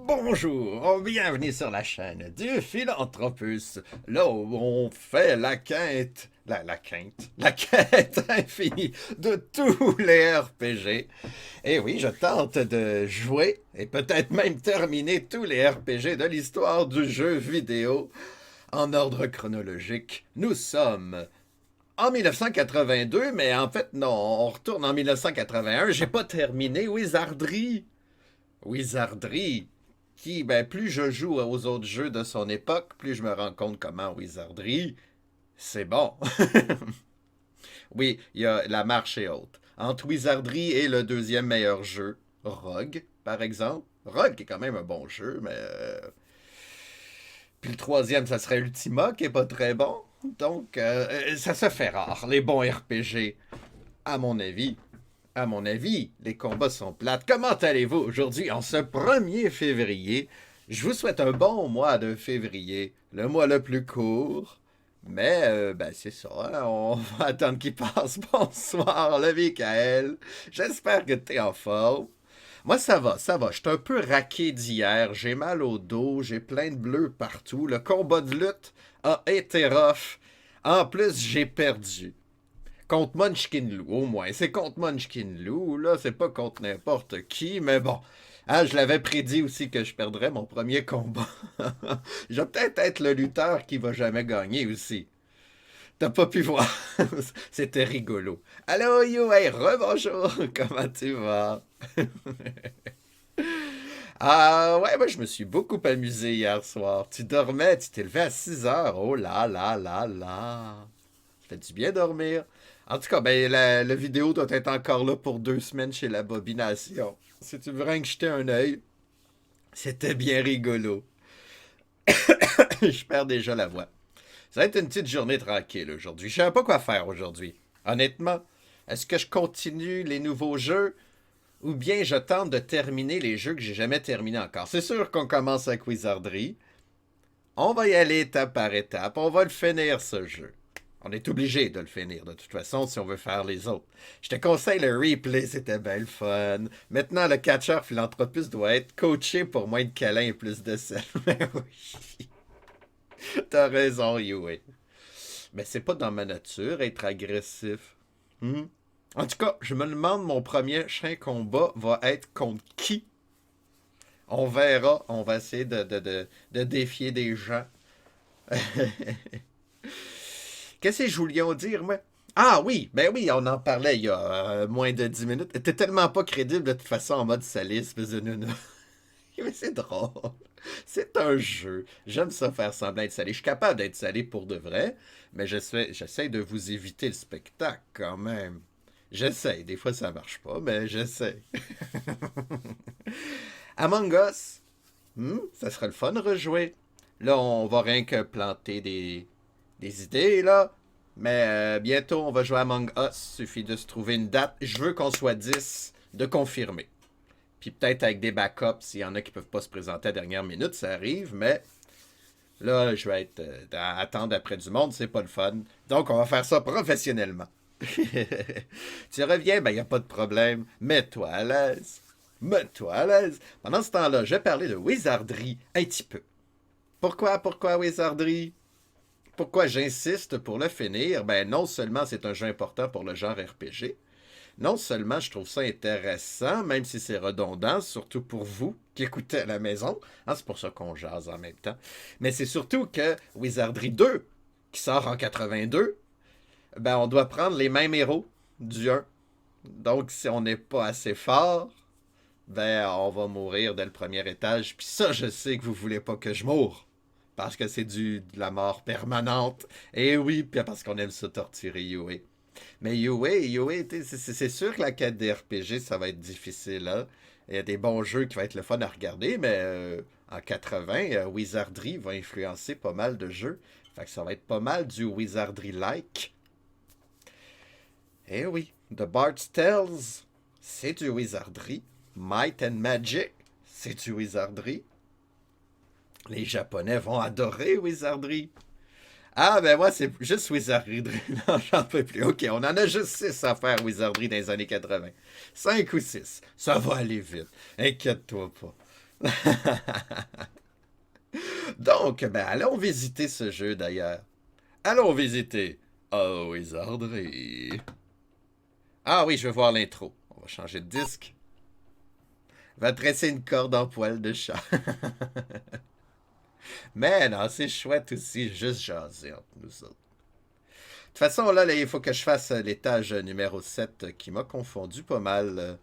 Bonjour, bienvenue sur la chaîne du Philanthropus, là où on fait la quête infinie de tous les RPG. Et oui, je tente de jouer et peut-être même terminer tous les RPG de l'histoire du jeu vidéo en ordre chronologique. Nous sommes en 1982, mais en fait non, on retourne en 1981. J'ai pas terminé Wizardry. Wizardry, qui, ben, plus je joue aux autres jeux de son époque, plus je me rends compte comment Wizardry, c'est bon. Oui, il y a la marche est haute. Entre Wizardry et le deuxième meilleur jeu, Rogue, par exemple. Rogue est quand même un bon jeu, mais... Puis le troisième, ça serait Ultima, qui est pas très bon. Donc, ça se fait rare, les bons RPG, à mon avis. À mon avis, les combats sont plates. Comment allez-vous aujourd'hui en ce 1er février? Je vous souhaite un bon mois de février, le mois le plus court. Mais, ben, c'est ça, hein, on va attendre qu'il passe. Bonsoir, le Michael. J'espère que t'es en forme. Moi, ça va, ça va. Je suis un peu raqué d'hier. J'ai mal au dos, j'ai plein de bleus partout. Le combat de lutte a été rough. En plus, j'ai perdu. Contre Munchkin Lou, au moins. C'est contre Munchkin Lou, là, c'est pas contre n'importe qui, mais bon. Ah, je l'avais prédit aussi que je perdrais mon premier combat. Je vais peut-être être le lutteur qui va jamais gagner aussi. T'as pas pu voir. C'était rigolo. Allô, you, hey, rebonjour. Comment tu vas? Ah, ouais, moi, je me suis beaucoup amusé hier soir. Tu dormais, tu t'es levé à 6 heures. Oh là là là là. Ça fait du bien dormir. En tout cas, ben, la vidéo doit être encore là pour 2 semaines chez la Bobination. Si tu veux rien que jeter un œil, c'était bien rigolo. Je perds déjà la voix. Ça va être une petite journée tranquille aujourd'hui. Je ne sais pas quoi faire aujourd'hui. Honnêtement, est-ce que je continue les nouveaux jeux ou bien je tente de terminer les jeux que j'ai jamais terminés encore? C'est sûr qu'on commence avec Wizardry. On va y aller étape par étape. On va le finir ce jeu. On est obligé de le finir, de toute façon, si on veut faire les autres. Je te conseille le replay, c'était bien le fun. Maintenant, le catcheur philanthropiste doit être coaché pour moins de câlins et plus de sel. Mais oui, t'as raison, Yui. Mais c'est pas dans ma nature être agressif. Hmm? En tout cas, je me demande mon premier chien combat va être contre qui? On verra. On va essayer de défier des gens. Qu'est-ce que je voulais en dire, moi? Ah oui, ben oui, on en parlait il y a moins de 10 minutes. T'es tellement pas crédible de toute façon en mode salé, espèce de nounou. Mais c'est drôle. C'est un jeu. J'aime ça faire semblant d'être salé. Je suis capable d'être salé pour de vrai, mais j'essaie de vous éviter le spectacle quand même. J'essaie. Des fois ça marche pas, mais j'essaie. Among Us, ça serait le fun de rejouer. Là, on va rien que planter des idées, là. Mais bientôt, on va jouer à Among Us. Suffit de se trouver une date. Je veux qu'on soit 10 de confirmer. Puis peut-être avec des backups, s'il y en a qui peuvent pas se présenter à la dernière minute, ça arrive. Mais là, je vais être à attendre après du monde, c'est pas le fun. Donc, on va faire ça professionnellement. Tu reviens, ben, il n'y a pas de problème. Mets-toi à l'aise. Mets-toi à l'aise. Pendant ce temps-là, je vais parler de Wizardry un petit peu. Pourquoi Wizardry? Pourquoi j'insiste pour le finir? Ben non seulement c'est un jeu important pour le genre RPG, non seulement je trouve ça intéressant, même si c'est redondant, surtout pour vous qui écoutez à la maison, hein, c'est pour ça qu'on jase en même temps, mais c'est surtout que Wizardry 2, qui sort en 82, ben on doit prendre les mêmes héros du 1. Donc si on n'est pas assez fort, ben on va mourir dès le premier étage, puis ça je sais que vous voulez pas que je moure. Parce que c'est de la mort permanente. Et oui, puis parce qu'on aime se torturer Yue. Mais Yue, c'est sûr que la quête des RPG, ça va être difficile. Là. Il y a des bons jeux qui vont être le fun à regarder, mais en 80, Wizardry va influencer pas mal de jeux. Fait que ça va être pas mal du Wizardry-like. Et oui, The Bard's Tales, c'est du Wizardry. Might and Magic, c'est du Wizardry. Les Japonais vont adorer Wizardry. Ah, ben moi, c'est juste Wizardry. Non, j'en peux plus. OK, on en a juste 6 à faire Wizardry dans les années 80. 5 ou 6. Ça va aller vite. Inquiète-toi pas. Donc, ben, allons visiter ce jeu d'ailleurs. Allons visiter. Oh, Wizardry. Ah oui, je veux voir l'intro. On va changer de disque. Va tresser une corde en poil de chat. Mais non, c'est chouette aussi, juste jaser entre nous autres. De toute façon, là, il faut que je fasse l'étage numéro 7 qui m'a confondu pas mal.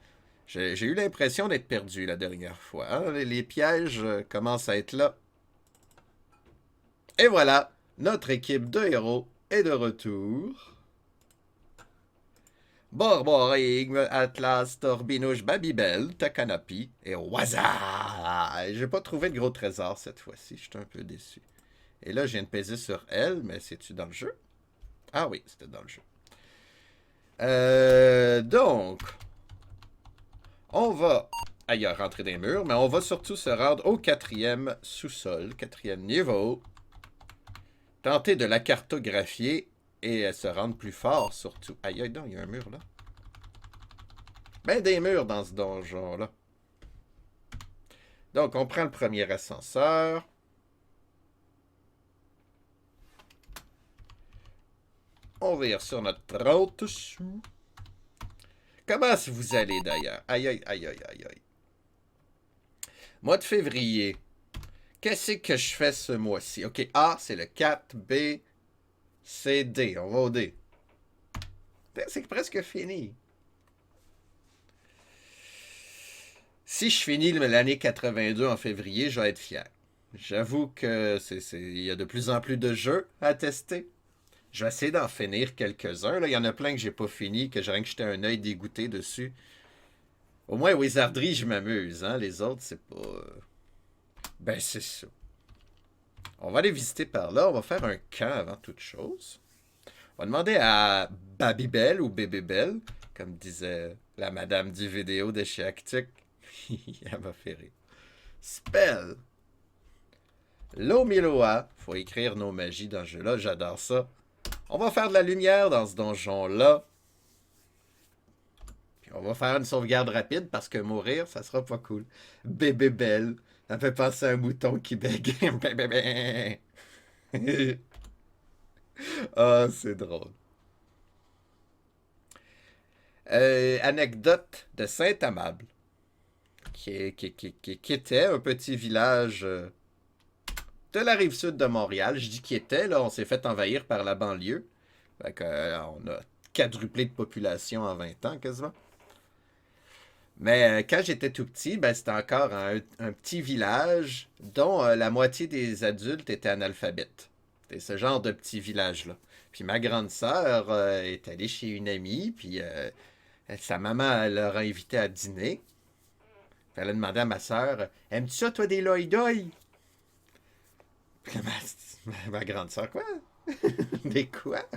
J'ai eu l'impression d'être perdu la dernière fois, hein. Les pièges commencent à être là. Et voilà, notre équipe de héros est de retour. Borborigme, Atlas, Torbinouche, Babybel, Takanapi et Waza. J'ai pas trouvé de gros trésor cette fois-ci, je suis un peu déçu. Et là, je viens de peser sur elle, mais c'est-tu dans le jeu? Ah oui, c'était dans le jeu. Donc, on va ailleurs rentrer dans les murs, mais on va surtout se rendre au 4e sous-sol, 4e niveau. Tenter de la cartographier et se rendre plus fort surtout. Aïe, aïe, non, il y a un mur là. Ben des murs dans ce donjon-là. Donc, on prend le premier ascenseur. On vire sur notre 30 sous. Comment vous allez d'ailleurs? Aïe, aïe, aïe, aïe, aïe, aïe. Mois de février. Qu'est-ce que je fais ce mois-ci? OK, A, c'est le 4. B, c'est D. On va au D. C'est presque fini. Si je finis l'année 82 en février, je vais être fier. J'avoue que il y a de plus en plus de jeux à tester. Je vais essayer d'en finir quelques-uns. Il y en a plein que j'ai pas fini, que j'ai rien que jeté un œil dégoûté dessus. Au moins, Wizardry, je m'amuse. Hein? Les autres, c'est pas... Ben, c'est ça. On va aller visiter par là. On va faire un camp avant toute chose. On va demander à Babybel ou Bébébel, comme disait la madame du vidéo de chez Actic. Elle m'a fait rire. Spell. Lomiloa. Faut écrire nos magies dans ce jeu-là. J'adore ça. On va faire de la lumière dans ce donjon-là. Puis on va faire une sauvegarde rapide parce que mourir, ça sera pas cool. Bébé belle. Ça fait penser à un mouton qui bègue. Ah, c'est drôle. Anecdote de Saint-Amable, qui était un petit village de la rive sud de Montréal. Je dis qui était, là, on s'est fait envahir par la banlieue. Fait que, on a quadruplé de population en 20 ans, quasiment. Mais quand j'étais tout petit, ben, c'était encore un petit village dont la moitié des adultes étaient analphabètes. C'était ce genre de petit village-là. Puis ma grande sœur est allée chez une amie, puis sa maman elle leur a invité à dîner. Puis elle a demandé à ma sœur, aimes-tu ça, toi, des loïdoïs? Puis ma grande sœur, quoi? Des quoi?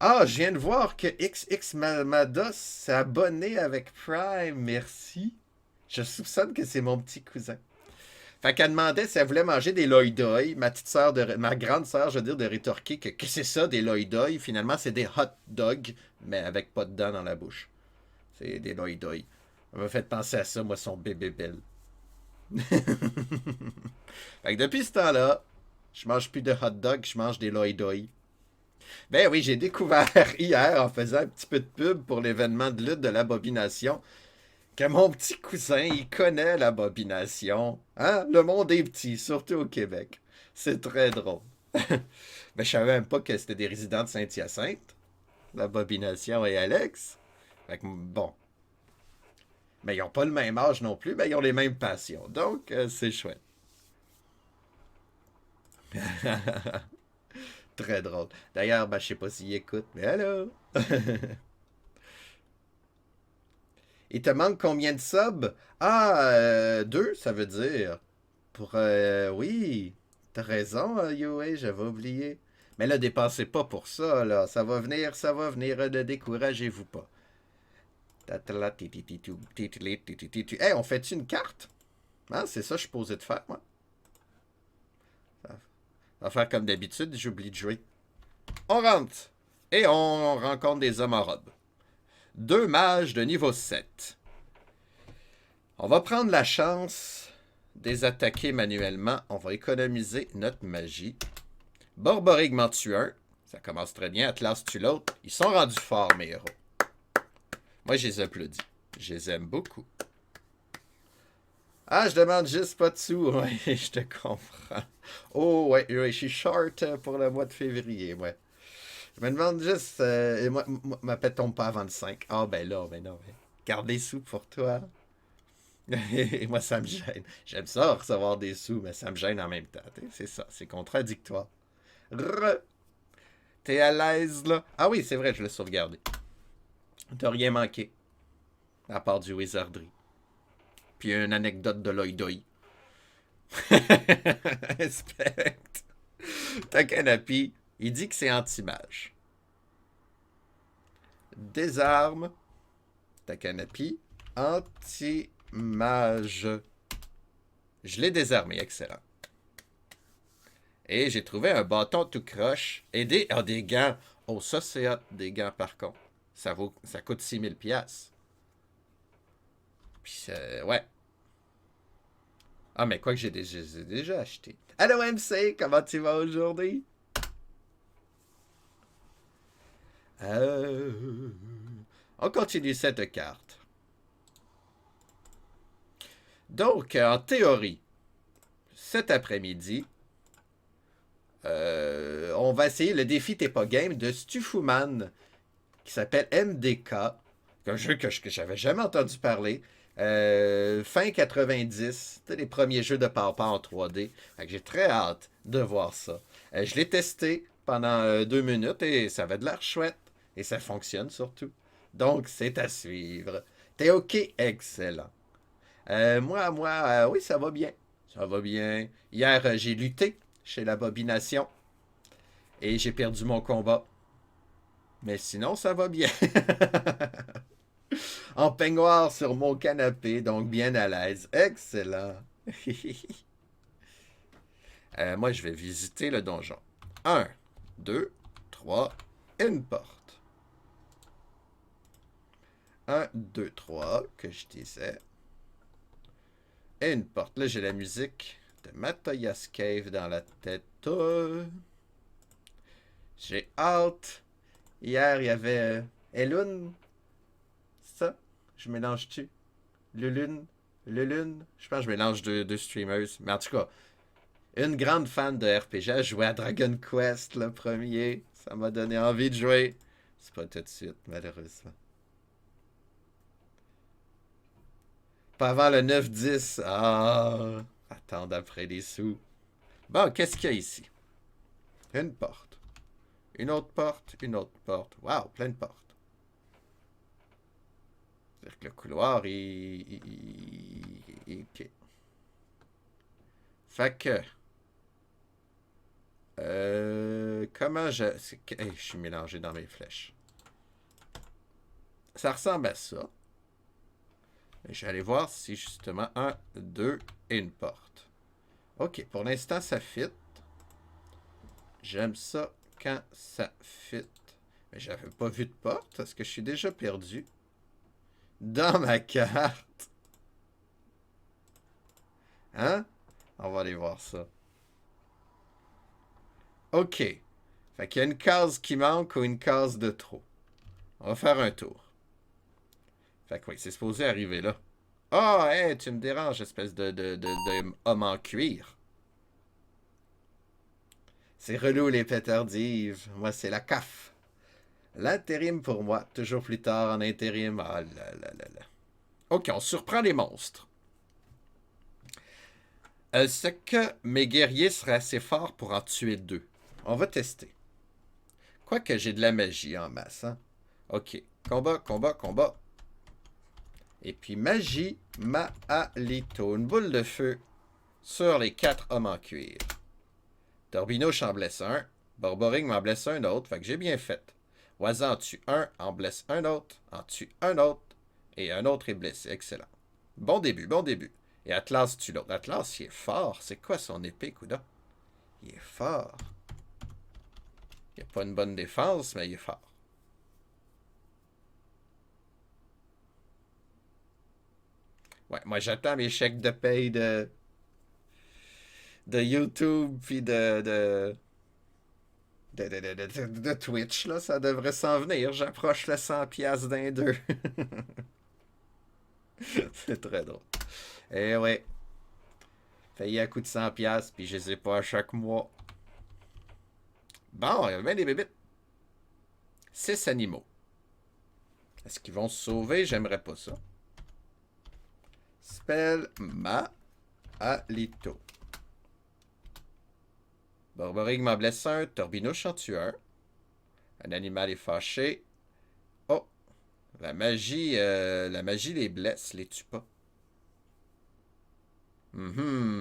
Ah, je viens de voir que XX Malmados s'est abonné avec Prime. Merci. Je soupçonne que c'est mon petit cousin. Fait qu'elle demandait si elle voulait manger des loïdoïs. Ma grande sœur, je veux dire, de rétorquer que c'est ça, des loïdoïs. Finalement, c'est des hot dogs, mais avec pas de dents dans la bouche. C'est des loïdoïs. Elle m'a fait penser à ça, moi, son bébé belle. Fait que depuis ce temps-là, je mange plus de hot dogs, je mange des loïdoïs. Ben oui, j'ai découvert hier en faisant un petit peu de pub pour l'événement de lutte de l'abomination que mon petit cousin, il connaît l'abomination. Hein? Le monde est petit, surtout au Québec. C'est très drôle. Ben, je savais même pas que c'était des résidents de Saint-Hyacinthe, l'abomination et Alex. Fait que, bon. Mais ils n'ont pas le même âge non plus, mais ils ont les mêmes passions. Donc, c'est chouette. Très drôle. D'ailleurs, ben, je sais pas s'il écoute, mais allô? Il te manque combien de subs? Ah, deux, ça veut dire. Pour, oui, t'as raison, Yoé, j'avais oublié. Mais là, dépensez pas pour ça, là. Ça va venir, ne découragez-vous pas. Hey, on fait-tu une carte? Ah, c'est ça que je suis posé de faire, moi. On va faire comme d'habitude, j'oublie de jouer. On rentre. Et on rencontre des hommes en robe. Deux mages de niveau 7. On va prendre la chance des attaquer manuellement. On va économiser notre magie. Borborig m'en tue un. Ça commence très bien. Atlas tue l'autre. Ils sont rendus forts, mes héros. Moi, je les applaudis. Je les aime beaucoup. Ah, je demande juste pas de sous. Ouais, je te comprends. Oh, ouais, je suis short pour le mois de février, ouais. Je me demande juste, et ma paix tombe pas avant le 5. Ah, ben là, ben non. Ben, garde des sous pour toi. Et moi, ça me gêne. J'aime ça, recevoir des sous, mais ça me gêne en même temps. C'est ça, c'est contradictoire. T'es à l'aise, là? Ah oui, c'est vrai, je l'ai sauvegardé. T'as rien manqué, à part du wizardry. Puis une anecdote de Loïdoï. Respecte. Takanapi, il dit que c'est anti-mage. Désarme. Takanapi, anti-mage. Je l'ai désarmé, excellent. Et j'ai trouvé un bâton tout croche. Et des gants. Oh, ça c'est hot, des gants par contre. Ça coûte 6000$. Puis, ouais. Ah, mais quoi que j'ai déjà acheté. Allô MC, comment tu vas aujourd'hui? On continue cette carte. Donc, en théorie, cet après-midi, on va essayer le défi T'es pas game de Stufuman, qui s'appelle MDK, un jeu que j'avais jamais entendu parler. Fin 90, c'était les premiers jeux de Papa en 3D. J'ai très hâte de voir ça. Je l'ai testé pendant 2 minutes et ça avait de l'air chouette. Et ça fonctionne surtout. Donc, c'est à suivre. T'es OK? Excellent. Oui, ça va bien. Ça va bien. Hier, j'ai lutté chez l'Abomination et j'ai perdu mon combat. Mais sinon, ça va bien. En peignoir sur mon canapé, donc bien à l'aise. Excellent. Moi, je vais visiter le donjon. 1, 2, 3, une porte. 1, 2, 3, que je disais. Et une porte. Là, j'ai la musique de Matoya's Cave dans la tête. J'ai hâte. Hier, il y avait Elune. Ça? Je mélange-tu? Lulune? Lulune? Je pense que je mélange deux streamers. Mais en tout cas, une grande fan de RPG. Elle jouait à Dragon Quest, le premier. Ça m'a donné envie de jouer. C'est pas tout de suite, malheureusement. Pas avant le 9-10. Ah! Attendre après les sous. Bon, qu'est-ce qu'il y a ici? Une porte. Une autre porte. Une autre porte. Wow, plein de portes. C'est-à-dire que le couloir, ok. Fait que... comment je... Hey, je suis mélangé dans mes flèches. Ça ressemble à ça. Je vais aller voir si justement 1, 2 et une porte. Ok, pour l'instant ça fit. J'aime ça quand ça fit. Mais j'avais pas vu de porte parce que je suis déjà perdu dans ma carte. Hein? On va aller voir ça. Ok. Fait qu'il y a une case qui manque ou une case de trop. On va faire un tour. Fait que oui, c'est supposé arriver là. Ah, oh, hey, tu me déranges, espèce de homme en cuir. C'est relou les pétardives. Moi, c'est la CAF. L'intérim pour moi. Toujours plus tard en intérim. Ah là là là là. Ok, on surprend les monstres. Est-ce que mes guerriers seraient assez forts pour en tuer 2? On va tester. Quoique j'ai de la magie en masse, hein? Ok. Combat, combat, combat. Et puis magie, Maalito. Une boule de feu sur les 4 hommes en cuir. Torbino j'en blesse un. Borboring m'en blesse un autre. Fait que j'ai bien fait. Oiseau en tue un, en blesse un autre, en tue un autre, et un autre est blessé. Excellent. Bon début, bon début. Et Atlas tue l'autre. Atlas, il est fort. C'est quoi son épée, coudon? Il est fort. Il n'a pas une bonne défense, mais il est fort. Ouais, moi j'attends mes chèques de paye de YouTube puis de Twitch, là. Ça devrait s'en venir. J'approche le 100$ d'un d'eux. C'est très drôle. Eh ouais. Payé à coût de 100$, puis je les ai pas à chaque mois. Bon, il y a bien des bébites. 6 animaux. Est-ce qu'ils vont se sauver? J'aimerais pas ça. Spell ma alito. Borborig m'en blesse un. Torbinouche en tue un. Un animal est fâché. Oh! La magie les blesse, les tue pas.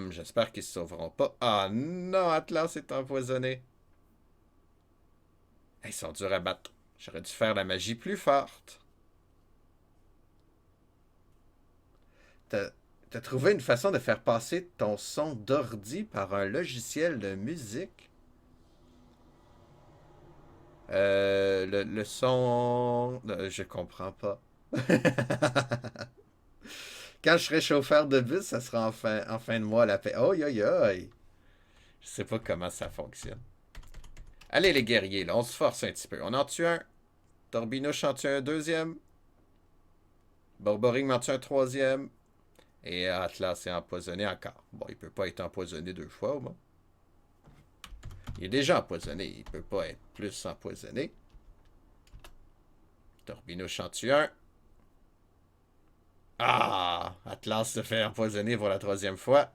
J'espère qu'ils se sauveront pas. Ah non, Atlas est empoisonné. Ils sont durs à battre. J'aurais dû faire la magie plus forte. T'as t'as trouvé une façon de faire passer ton son d'ordi par un logiciel de musique? Le son... je comprends pas. Quand je serai chauffeur de bus, ça sera en fin de mois la paix. Oh, aïe, aïe. Je sais pas comment ça fonctionne. Allez, les guerriers, là, on se force un petit peu. On en tue un. Torbinouche en tue un deuxième. Borboring m'en tue un troisième. Et Atlas est empoisonné encore. Bon, il peut pas être empoisonné deux fois, au moins. Il est déjà empoisonné. Il peut pas être plus empoisonné. Torbinouche en tue un. Ah! Atlas se fait empoisonner pour la troisième fois.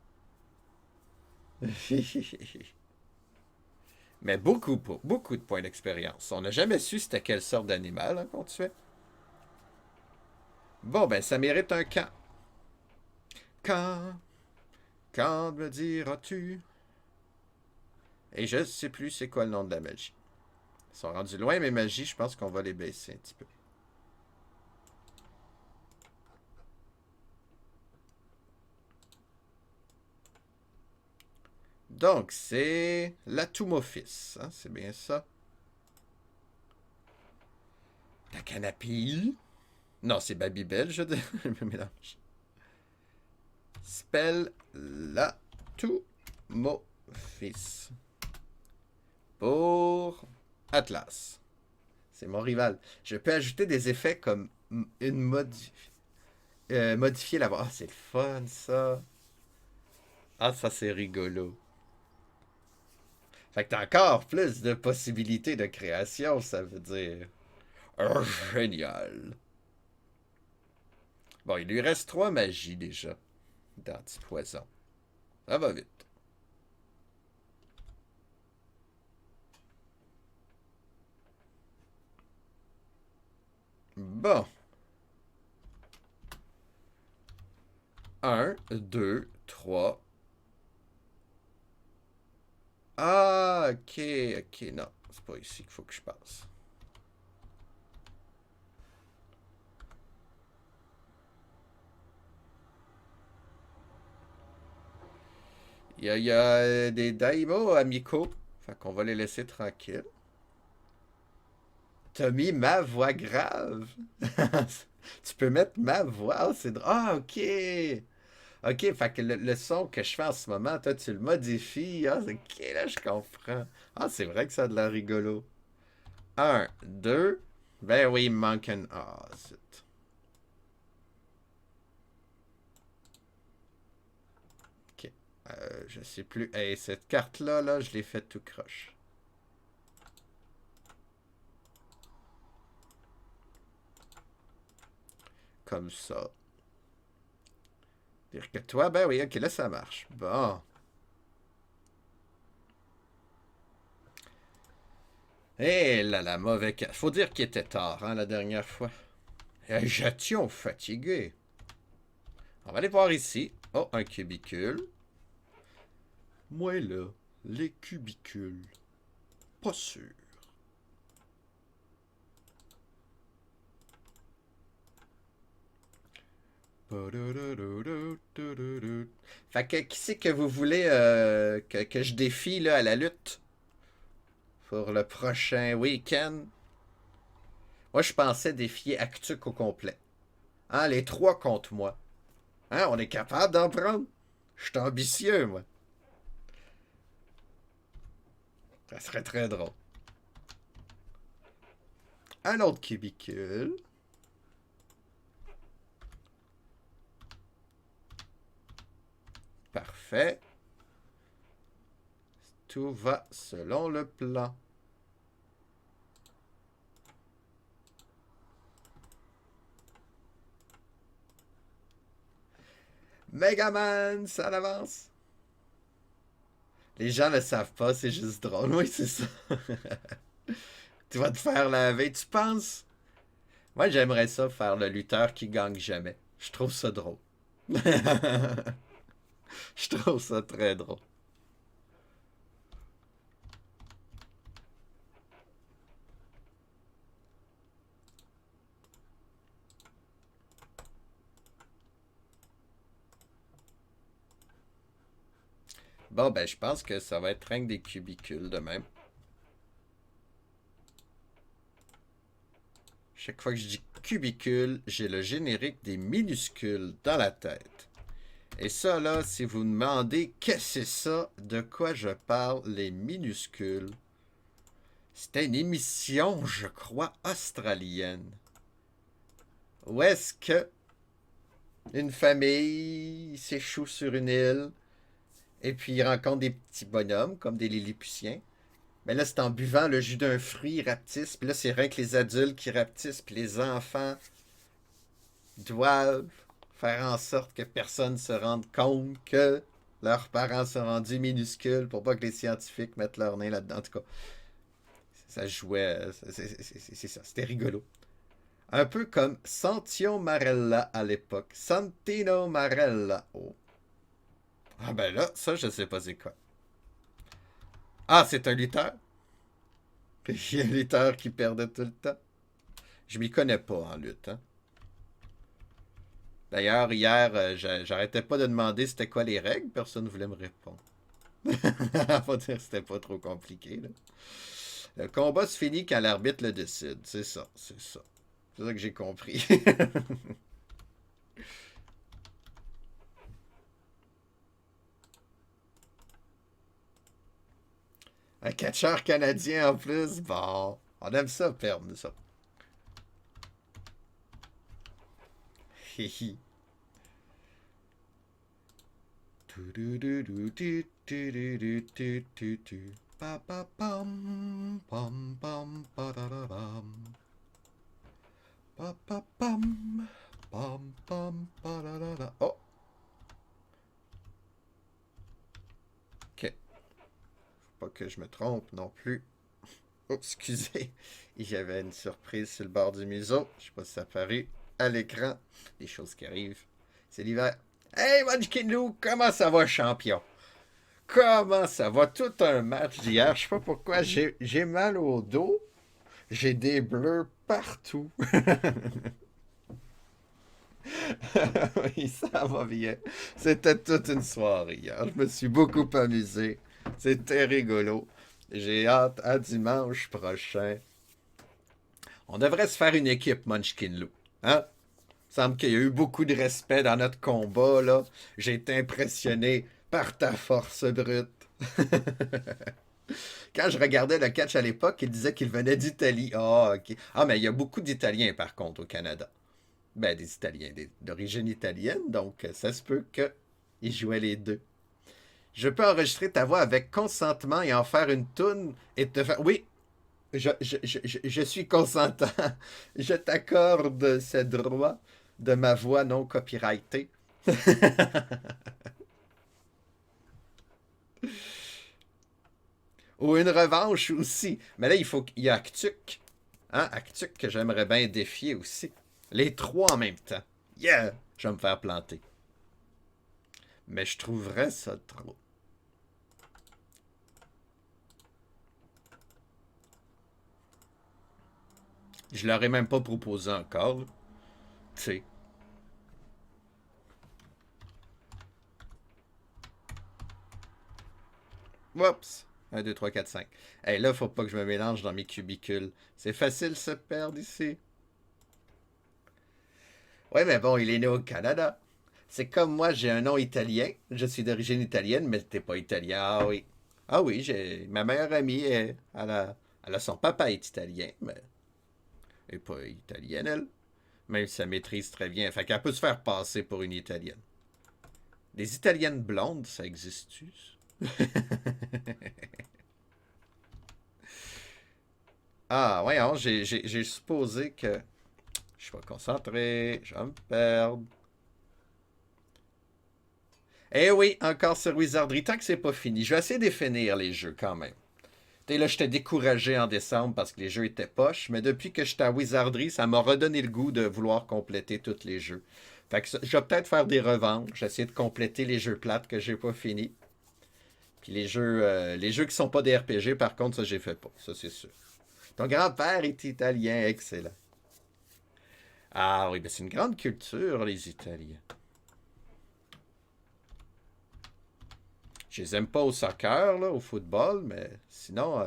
Mais beaucoup de points d'expérience. On n'a jamais su c'était quelle sorte d'animal hein, qu'on tuait. Bon, ben, ça mérite un camp. Quand? Quand me diras-tu? Et je sais plus c'est quoi le nom de la magie. Ils sont rendus loin, mes magies, je pense qu'on va les baisser un petit peu. Donc, c'est l'Atoumofis, hein, c'est bien ça. Takanapil. Non, c'est Babybel, je me mélange. Spell l'Atoumofis. Pour Atlas. C'est mon rival. Je peux ajouter des effets comme modifier la voix. Ah, c'est le fun, ça. Ah, ça, c'est rigolo. Fait que t'as encore plus de possibilités de création, ça veut dire. Oh, génial. Bon, il lui reste 3 magies déjà. D'antipoison. Ça va vite. Bon. Un, 2, 3. Ah, ok, ok, non. C'est pas ici qu'il faut que je passe. Il y a des Daimo amicaux. Fait qu'on va les laisser tranquilles. T'as mis ma voix grave. Tu peux mettre ma voix. Ah, c'est drôle. Ah, ok. Ok, fait que le son que je fais en ce moment, toi, tu le modifies. Ah, ok, là, je comprends. Ah, c'est vrai que ça a de l'air rigolo. Un, deux. Ben oui, il me manque un. Ah, zut. Ok. Je sais plus. Hey, cette carte-là, là, je l'ai faite tout croche. Comme ça. Dire que toi, ben oui, ok, là, ça marche. Bon. Eh là là, mauvais cas. Faut dire qu'il était tard, hein, la dernière fois. J'étais fatigué. On va aller voir ici. Oh, un cubicule. Moi là, les cubicules. Pas sûr. Fait que qui c'est que vous voulez que je défie là, à la lutte pour le prochain week-end? Moi, je pensais défier Actuc au complet. Hein, les trois contre moi. Hein, on est capable d'en prendre. Je suis ambitieux, moi. Ça serait très drôle. Un autre cubicule. Parfait. Tout va selon le plan. Megaman, ça avance. Les gens ne le savent pas, c'est juste drôle. Oui, c'est ça. Tu vas te faire laver, tu penses? Moi, j'aimerais ça faire le lutteur qui gagne jamais. Je trouve ça drôle. Je trouve ça très drôle. Bon, ben, je pense que ça va être rien que des cubicules de même. Chaque fois que je dis cubicule, j'ai le générique des minuscules dans la tête. Et ça, là, si vous me demandez qu'est-ce que c'est ça, de quoi je parle, les minuscules, c'était une émission, je crois, australienne. Où est-ce que une famille s'échoue sur une île et puis ils rencontrent des petits bonhommes comme des Lilliputiens. Mais là, c'est en buvant le jus d'un fruit, ils rapetissent. Puis là, c'est rien que les adultes qui rapetissent. Puis les enfants doivent faire en sorte que personne ne se rende compte que leurs parents sont rendus minuscules pour pas que les scientifiques mettent leur nez là-dedans. En tout cas, ça jouait. C'est ça, c'était rigolo. Un peu comme Santino Marella à l'époque. Santino Marella. Oh. Ah ben là, ça, je sais pas c'est quoi. Ah, c'est un lutteur? Puis il y a un lutteur qui perdait tout le temps. Je m'y connais pas en lutte, hein. D'ailleurs, hier, j'arrêtais pas de demander c'était quoi les règles, personne ne voulait me répondre. Faut dire que c'était pas trop compliqué, là. Le combat se finit quand l'arbitre le décide. C'est ça, c'est ça. C'est ça que j'ai compris. Un catcheur canadien en plus, bon, on aime ça perdre, nous ça. Hihi. Pa pa pam pam pam pa da da dam. Pa pa pam pam pam pa da da da. Oh, ok. Faut pas que je me trompe non plus. Oh, excusez. J'avais une surprise sur le bord du museau. Je sais pas si ça apparaît à l'écran. Des choses qui arrivent. C'est l'hiver. Hey, Munchkin Lou, comment ça va, champion? Comment ça va? Tout un match d'hier. Je sais pas pourquoi. J'ai mal au dos. J'ai des bleus partout. Oui, ça va bien. C'était toute une soirée hier. Je me suis beaucoup amusé. C'était rigolo. J'ai hâte à dimanche prochain. On devrait se faire une équipe, Munchkin Lou. Hein? Il semble qu'il y a eu beaucoup de respect dans notre combat, là. J'ai été impressionné par ta force brute. Quand je regardais le catch à l'époque, il disait qu'il venait d'Italie. Ah, ok. Ah, mais il y a beaucoup d'Italiens, par contre, au Canada. Ben, des Italiens d'origine italienne, donc ça se peut qu'ils jouaient les deux. Je peux enregistrer ta voix avec consentement et en faire une toune et te faire... Oui, je suis consentant. Je t'accorde ce droit de ma voix non copyrightée. Ou une revanche aussi. Mais là, il y a Actuc. Hein, Actuc que j'aimerais bien défier aussi. Les trois en même temps. Yeah! Je vais me faire planter. Mais je trouverais ça trop. Je leur ai même pas proposé encore. Tu sais. Oups! 1, 2, 3, 4, 5. Hey, là, faut pas que je me mélange dans mes cubicules. C'est facile de se perdre ici. Ouais, mais bon, il est né au Canada. C'est comme moi, j'ai un nom italien. Je suis d'origine italienne, mais t'es pas italien. Ah oui. Ah oui, j'ai ma meilleure amie, elle a son papa est italien, mais elle est pas italienne, elle. Même si elle maîtrise très bien. Fait qu'elle peut se faire passer pour une italienne. Des italiennes blondes, ça existe-tu? Ah, voyons, j'ai supposé que. Je suis pas concentré, je vais me perdre. Eh oui, encore sur Wizardry, tant que c'est pas fini. Je vais essayer de finir les jeux quand même. Tu sais, là, j'étais découragé en décembre parce que les jeux étaient poches, mais depuis que j'étais à Wizardry, ça m'a redonné le goût de vouloir compléter tous les jeux. Fait que je vais peut-être faire des reventes. J'essaie de compléter les jeux plates que j'ai pas finis. Puis les jeux qui sont pas des RPG, par contre, ça, j'ai fait pas. Ça, c'est sûr. Ton grand-père est italien, excellent. Ah oui, ben c'est une grande culture, les Italiens. Je les aime pas au soccer, là, au football, mais sinon,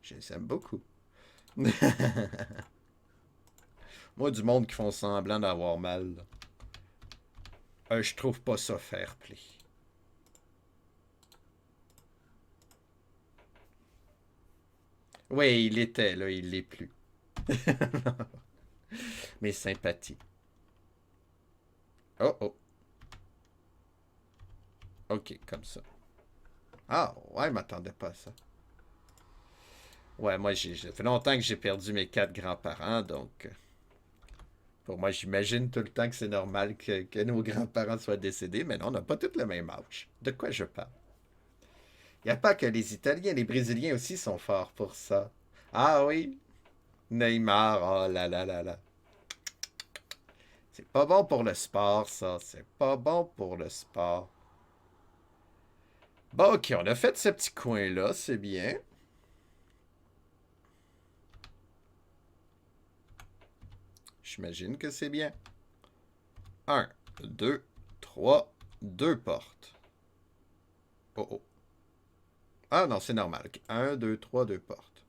je les aime beaucoup. Moi, du monde qui font semblant d'avoir mal, là. Je trouve pas ça fair play. Oui, il était, là, il l'est plus. Mes sympathies. Oh oh. Ok, comme ça. Ah, ouais, je m'attendais pas à ça. Ouais, moi, ça fait longtemps que j'ai perdu mes quatre grands-parents, donc pour moi, j'imagine tout le temps que c'est normal que nos grands-parents soient décédés, mais non, on n'a pas tous le même âge. De quoi je parle? Il n'y a pas que les Italiens, les Brésiliens aussi sont forts pour ça. Ah oui, Neymar, oh là là là là. C'est pas bon pour le sport, ça. C'est pas bon pour le sport. Bon, ok, on a fait ce petit coin-là, c'est bien. J'imagine que c'est bien. Un, deux, trois, deux portes. Oh oh. Ah non, c'est normal. Ok, un, deux, trois, deux portes.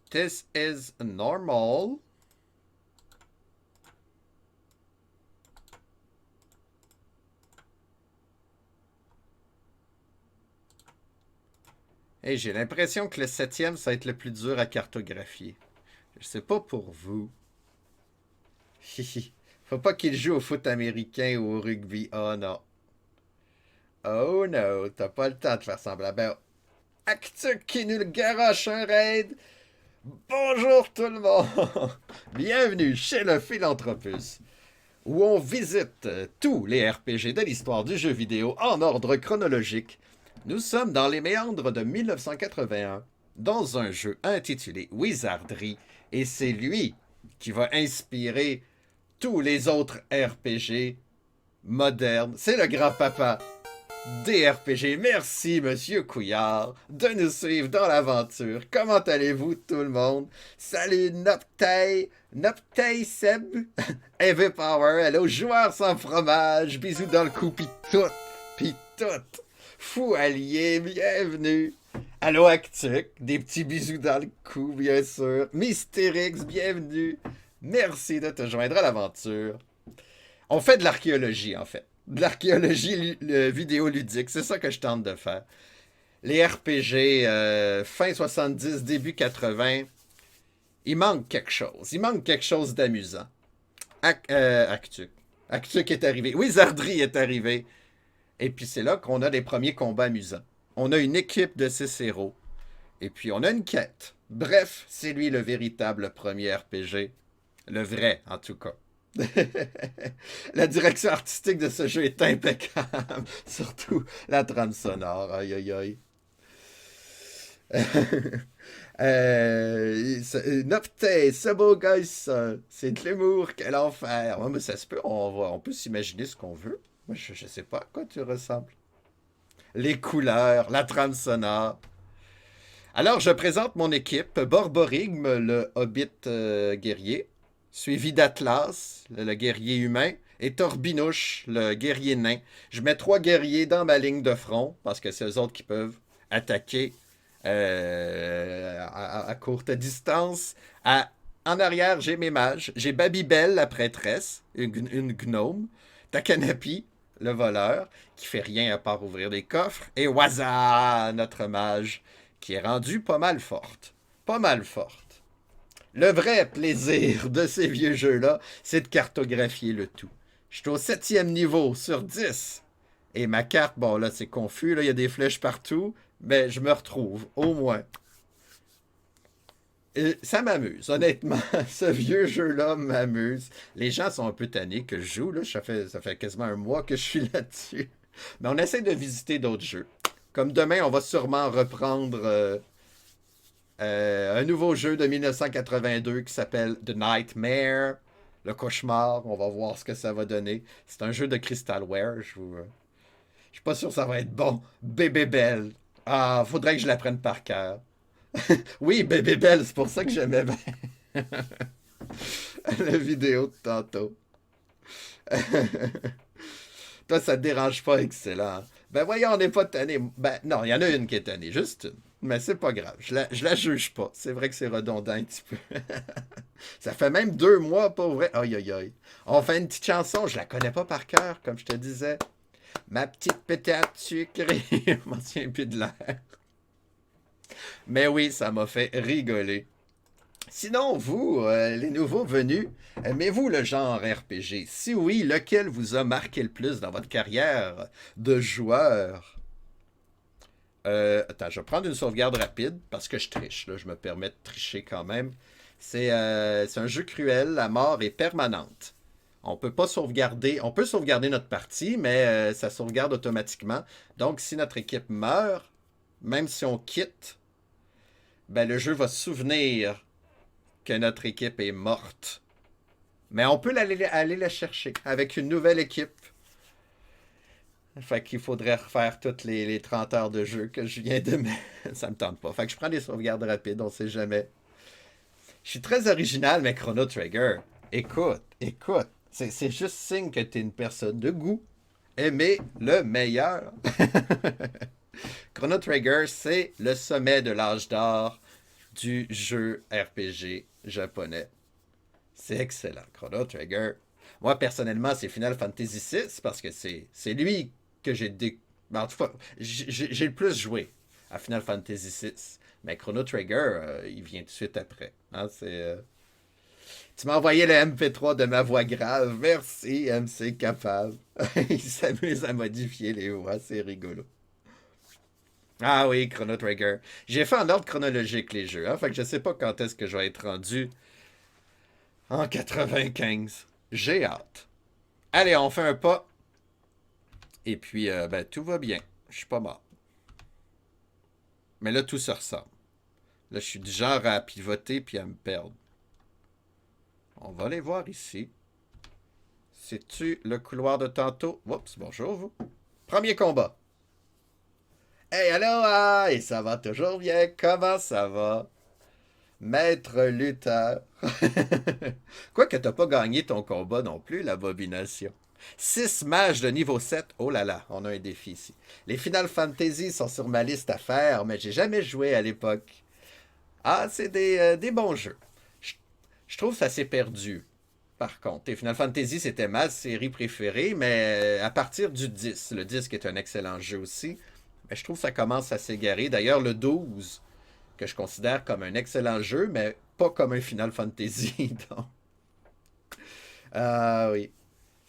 This is normal. Et j'ai l'impression que le septième, ça va être le plus dur à cartographier. Je sais pas pour vous. Faut pas qu'il joue au foot américain ou au rugby. Oh non. Oh no, t'as pas le temps de faire semblant. Ben, Actu qui nous garoche un raid. Bonjour tout le monde. Bienvenue chez le Philanthropus, où on visite tous les RPG de l'histoire du jeu vidéo en ordre chronologique. Nous sommes dans les méandres de 1981, dans un jeu intitulé Wizardry, et c'est lui qui va inspirer tous les autres RPG modernes. C'est le grand-papa des RPG. Merci, Monsieur Couillard, de nous suivre dans l'aventure. Comment allez-vous, tout le monde? Salut, Noptei, Noptei Seb, Heavy Power, hello, joueur sans fromage, bisous dans le cou, pis tout. Fou allié, bienvenue. Allô, Actuc, des petits bisous dans le cou, bien sûr. Mystérix, bienvenue. Merci de te joindre à l'aventure. On fait de l'archéologie, en fait. De l'archéologie vidéoludique. C'est ça que je tente de faire. Les RPG, fin 70, début 80, il manque quelque chose. Il manque quelque chose d'amusant. Actuc. Actuc est arrivé. Wizardry est arrivé. Et puis c'est là qu'on a les premiers combats amusants. On a une équipe de 6 héros. Et puis on a une quête. Bref, c'est lui le véritable premier RPG. Le vrai, en tout cas. La direction artistique de ce jeu est impeccable. Surtout la trame sonore. Aïe aïe aïe. Nopté, ce beau gosse, c'est de l'humour, quel enfer. Ouais, mais ça se peut, on peut s'imaginer ce qu'on veut. Moi, je sais pas à quoi tu ressembles. Les couleurs, la trame sonore. Alors, je présente mon équipe. Borborigme, le hobbit guerrier, suivi d'Atlas, le guerrier humain, et Torbinouche, le guerrier nain. Je mets 3 guerriers dans ma ligne de front, parce que c'est eux autres qui peuvent attaquer à courte distance, à En arrière, j'ai mes mages. J'ai Babybel, la prêtresse, une gnome. Takanapi, le voleur, qui fait rien à part ouvrir des coffres. Et Waza, notre mage, qui est rendue pas mal forte. Pas mal forte. Le vrai plaisir de ces vieux jeux-là, c'est de cartographier le tout. Je suis au 7e niveau sur 10. Et ma carte, bon là c'est confus, là il y a des flèches partout, mais je me retrouve, au moins. Et ça m'amuse, honnêtement. Ce vieux jeu-là m'amuse. Les gens sont un peu tannés que je joue, là. Ça fait quasiment un mois que je suis là-dessus. Mais on essaie de visiter d'autres jeux. Comme demain, on va sûrement reprendre un nouveau jeu de 1982 qui s'appelle The Nightmare, le cauchemar. On va voir ce que ça va donner. C'est un jeu de Crystalware. Je suis pas sûr que ça va être bon. Bébé Belle. Ah, faudrait que je l'apprenne par cœur. Oui, Bébé Belle, c'est pour ça que j'aimais bien la vidéo de tantôt. Toi, ça te dérange pas, excellent. Ben voyons, on n'est pas tanné. Ben non, il y en a une qui est tannée, juste une. Mais c'est pas grave, je la juge pas. C'est vrai que c'est redondant un petit peu. Ça fait même 2 mois, pas vrai. Aïe, aïe, aïe. On fait une petite chanson, je la connais pas par cœur, comme je te disais. Ma petite pétate sucrée. Je m'en souviens plus de l'air. Mais oui, ça m'a fait rigoler. Sinon, vous, les nouveaux venus, aimez-vous le genre RPG? Si oui, lequel vous a marqué le plus dans votre carrière de joueur? Attends, je vais prendre une sauvegarde rapide parce que je triche. Là, je me permets de tricher quand même. C'est un jeu cruel, la mort est permanente. On peut pas sauvegarder. On peut sauvegarder notre partie, mais ça sauvegarde automatiquement. Donc, si notre équipe meurt, même si on quitte, ben, le jeu va se souvenir que notre équipe est morte. Mais on peut aller la chercher avec une nouvelle équipe. Fait qu'il faudrait refaire toutes les 30 heures de jeu que je viens de mettre. Ça me tente pas. Fait que je prends des sauvegardes rapides, on sait jamais. Je suis très original, mais Chrono Trigger. Écoute. C'est juste signe que t'es une personne de goût. Aimer le meilleur. Chrono Trigger, c'est le sommet de l'âge d'or du jeu RPG japonais. C'est excellent, Chrono Trigger. Moi, personnellement, c'est Final Fantasy VI parce que c'est lui que en tout cas, j'ai le plus joué à Final Fantasy VI. Mais Chrono Trigger, il vient tout de suite après. Hein, Tu m'as envoyé le MP3 de ma voix grave. Merci, MC Capable. Il s'amuse à modifier les voix, c'est rigolo. Ah oui, Chrono Trigger. J'ai fait en ordre chronologique les jeux, hein, fait que je sais pas quand est-ce que je vais être rendu en 95. J'ai hâte. Allez, on fait un pas. Et puis, ben, tout va bien. Je suis pas mort. Mais là, tout se ressemble. Là, je suis du genre à pivoter puis à me perdre. On va aller voir ici. C'est-tu le couloir de tantôt? Oups, bonjour vous. Premier combat. Hey, allô, et ça va toujours bien? Comment ça va? Maître lutteur. Quoique t'as pas gagné ton combat non plus, la bobination. 6 mages de niveau 7. Oh là là, on a un défi ici. Les Final Fantasy sont sur ma liste à faire, mais j'ai jamais joué à l'époque. Ah, c'est des bons jeux. Je trouve que ça s'est perdu. Par contre, et Final Fantasy, c'était ma série préférée, mais à partir du 10, le 10 qui est un excellent jeu aussi, mais je trouve que ça commence à s'égarer. D'ailleurs, le 12, que je considère comme un excellent jeu, mais pas comme un Final Fantasy. Donc. Ah oui.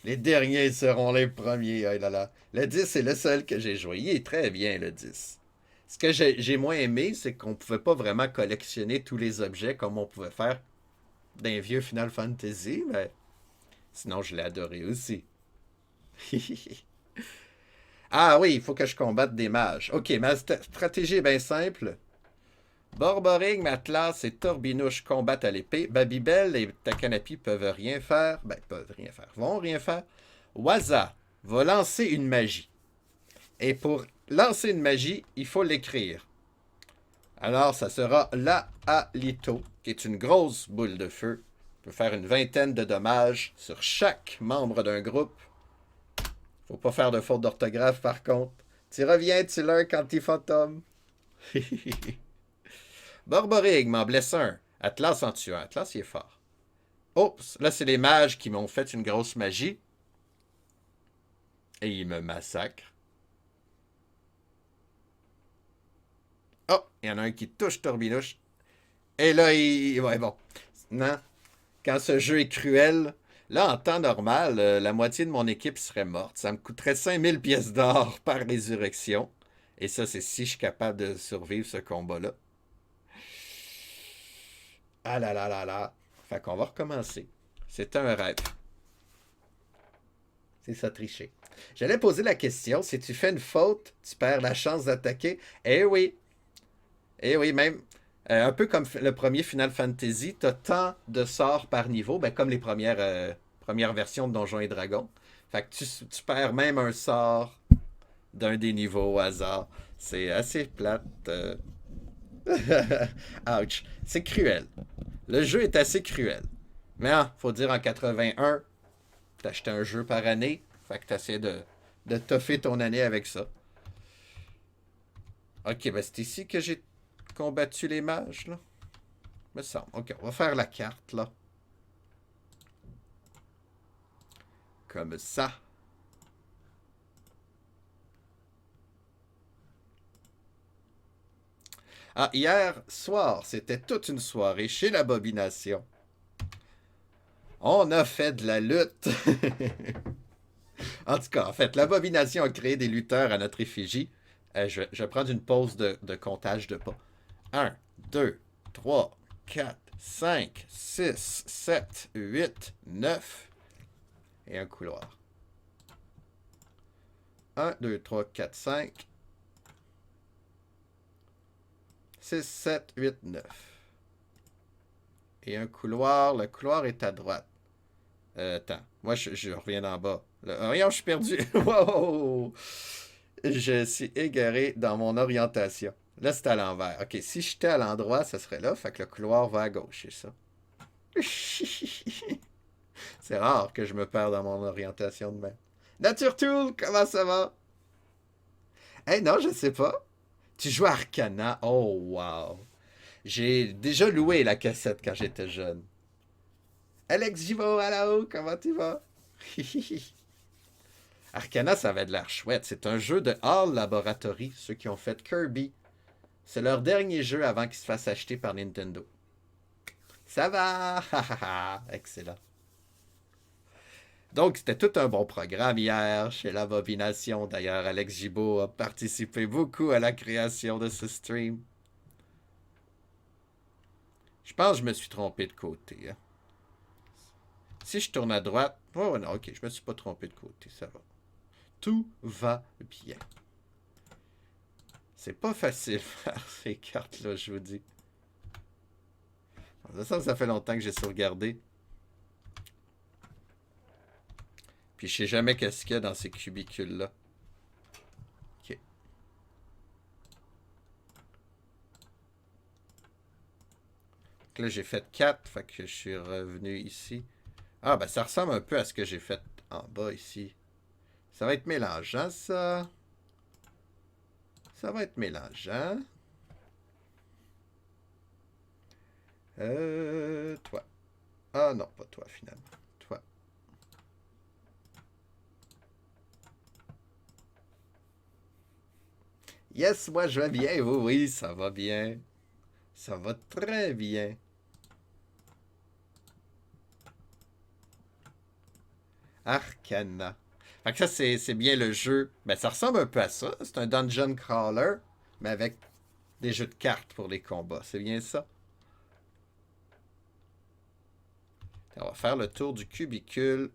Les derniers seront les premiers. Oh là là. Le 10, c'est le seul que j'ai joué. Il est très bien, le 10. Ce que j'ai moins aimé, c'est qu'on pouvait pas vraiment collectionner tous les objets comme on pouvait faire d'un vieux Final Fantasy, mais sinon, je l'ai adoré aussi. Ah oui, il faut que je combatte des mages. Ok, ma stratégie est bien simple. Borboring, Matlas et Torbinouche combattent à l'épée. Babybel et Takanapi peuvent rien faire. Ben, peuvent rien faire. Vont rien faire. Waza va lancer une magie. Et pour lancer une magie, il faut l'écrire. Alors, ça sera la Alito, qui est une grosse boule de feu. Peut faire une vingtaine de dommages sur chaque membre d'un groupe. Faut pas faire de faute d'orthographe, par contre. Tu reviens, tu l'as quand il fantôme. Borborig m'en blesse un. Atlas en tuant. Atlas, il est fort. Oups, là, c'est les mages qui m'ont fait une grosse magie. Et ils me massacrent. Oh, il y en a un qui touche Torbinouche. Et là, il... Ouais, bon. Non. Quand ce jeu est cruel, là, en temps normal, la moitié de mon équipe serait morte. Ça me coûterait 5000 pièces d'or par résurrection. Et ça, c'est si je suis capable de survivre ce combat-là. Ah là là là là. Fait qu'on va recommencer. C'est un rêve. C'est ça, tricher. J'allais poser la question, si tu fais une faute, tu perds la chance d'attaquer. Eh oui. Eh oui, même. Un peu comme le premier Final Fantasy, t'as tant de sorts par niveau, ben, comme les premières versions de Donjons et Dragons. Fait que tu perds même un sort d'un des niveaux au hasard. C'est assez plate. Ouch. C'est cruel. Le jeu est assez cruel. Mais faut dire en 81, t'achetais un jeu par année. Fait que t'essaies de toffer ton année avec ça. Ok, ben c'est ici que j'ai combattu les mages, là. Me semble. Ok, on va faire la carte, là. Comme ça. Ah, hier soir, c'était toute une soirée chez l'Abomination. On a fait de la lutte. En tout cas, en fait, l'Abomination a créé des lutteurs à notre effigie. Je vais prendre une pause de comptage de pas. 1, 2, 3, 4, 5, 6, 7, 8, 9 et un couloir. 1, 2, 3, 4, 5, 6, 7, 8, 9. Et un couloir. Le couloir est à droite. Attends. Moi, je reviens d'en bas. Voyons, je suis perdu. Wow! Je suis égaré dans mon orientation. Là, c'est à l'envers. Ok, si j'étais à l'endroit, ça serait là. Fait que le couloir va à gauche, c'est ça. C'est rare que je me perds dans mon orientation de même. Nature Tool, comment ça va? Eh non, je sais pas. Tu joues à Arcana? Oh, wow. J'ai déjà loué la cassette quand j'étais jeune. Alex Givo, hello, comment tu vas? Arcana, ça avait de l'air chouette. C'est un jeu de Hall Laboratory, ceux qui ont fait Kirby. C'est leur dernier jeu avant qu'il se fasse acheter par Nintendo. Ça va! Excellent. Donc, c'était tout un bon programme hier chez l'Abomination. D'ailleurs, Alex Gibault a participé beaucoup à la création de ce stream. Je pense que je me suis trompé de côté. Hein. Si je tourne à droite... Oh non, ok, je me suis pas trompé de côté, ça va. Tout va bien. C'est pas facile faire ces cartes-là, je vous dis. Ça fait longtemps que j'ai sauvegardé. Puis je sais jamais qu'est-ce qu'il y a dans ces cubicules-là. Ok. Donc là, j'ai fait 4, fait que je suis revenu ici. Ah, ben ça ressemble un peu à ce que j'ai fait en bas ici. Ça va être mélangeant, ça. Ça va être mélangeant. Toi. Ah non, pas toi, finalement. Toi. Yes, moi je vais bien. Oui, oui, ça va bien. Ça va très bien. Arcana. Fait que ça, c'est bien le jeu. Ben, ça ressemble un peu à ça. C'est un dungeon crawler, mais avec des jeux de cartes pour les combats. C'est bien ça. On va faire le tour du cubicule.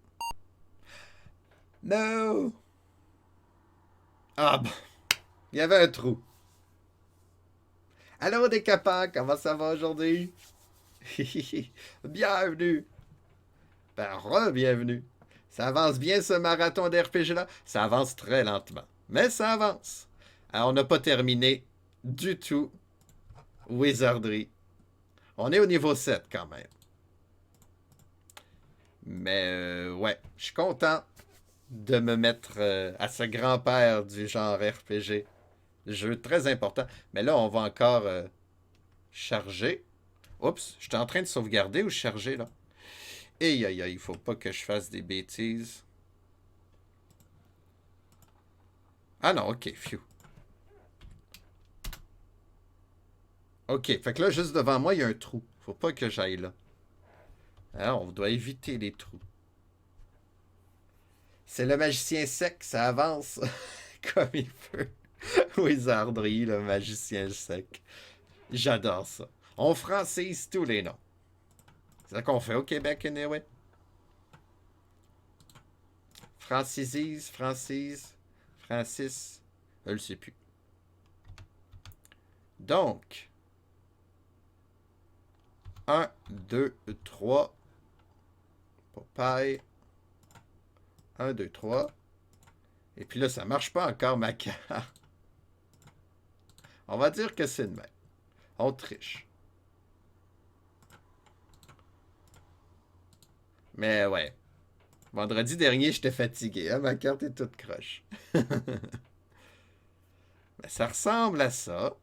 No! Ah bon, il y avait un trou. Allô, Décapant, comment ça va aujourd'hui? Bienvenue. Ben, re-bienvenue. Ça avance bien ce marathon d'RPG-là? Ça avance très lentement. Mais ça avance. Alors, on n'a pas terminé du tout Wizardry. On est au niveau 7 quand même. Mais ouais, je suis content de me mettre à ce grand-père du genre RPG. Jeu très important. Mais là, on va encore charger. Oups, j'étais en train de sauvegarder ou charger, là. Aïe, aïe, aïe, il faut pas que je fasse des bêtises. Ah non, ok, phew. Ok, fait que là, juste devant moi, il y a un trou. Faut pas que j'aille là. Alors, on doit éviter les trous. C'est le magicien sec, ça avance comme il peut. Wizardry, le magicien sec. J'adore ça. On francise tous les noms. C'est ça qu'on fait au Québec, anyway. Francisise, Francis, Francis. Je le sais plus. Donc, 1, 2, 3. Popeye. 1, 2, 3. Et puis là, ça marche pas encore, ma carte. On va dire que c'est de même. On triche. Mais ouais. Vendredi dernier, j'étais fatigué. Hein? Ma carte est toute croche. Mais ça ressemble à ça.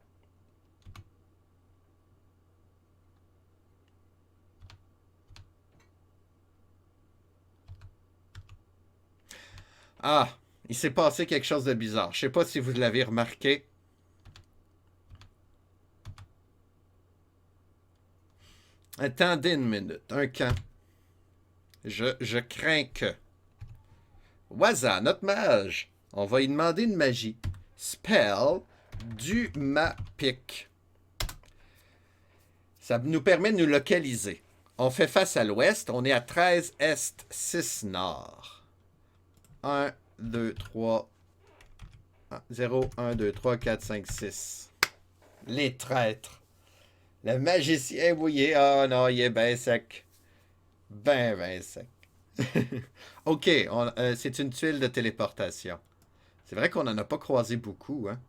Ah, il s'est passé quelque chose de bizarre. Je sais pas si vous l'avez remarqué. Attendez une minute. Un camp. Je crains que. Waza, notre mage. On va lui demander une magie. Spell du Mapic. Ça nous permet de nous localiser. On fait face à l'ouest. On est à 13 est, 6 nord. 1, 2, 3. 0, 1, 2, 3, 4, 5, 6. Les traîtres. Le magicien mouillé. Oh non, il est bien sec. Ben sec. Ok, c'est une tuile de téléportation. C'est vrai qu'on n'en a pas croisé beaucoup, hein.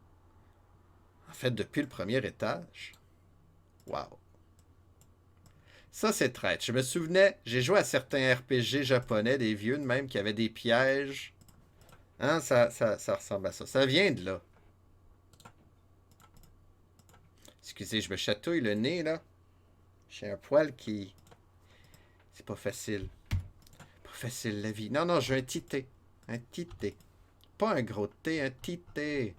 En fait, depuis le premier étage. Wow. Ça, c'est traître. Je me souvenais, j'ai joué à certains RPG japonais, des vieux de même, qui avaient des pièges. Hein, ça ressemble à ça. Ça vient de là. Excusez, je me chatouille le nez, là. J'ai un poil qui... C'est pas facile. Pas facile, la vie. Non, non, j'ai un tité. Un tité. Pas un gros thé, un tité.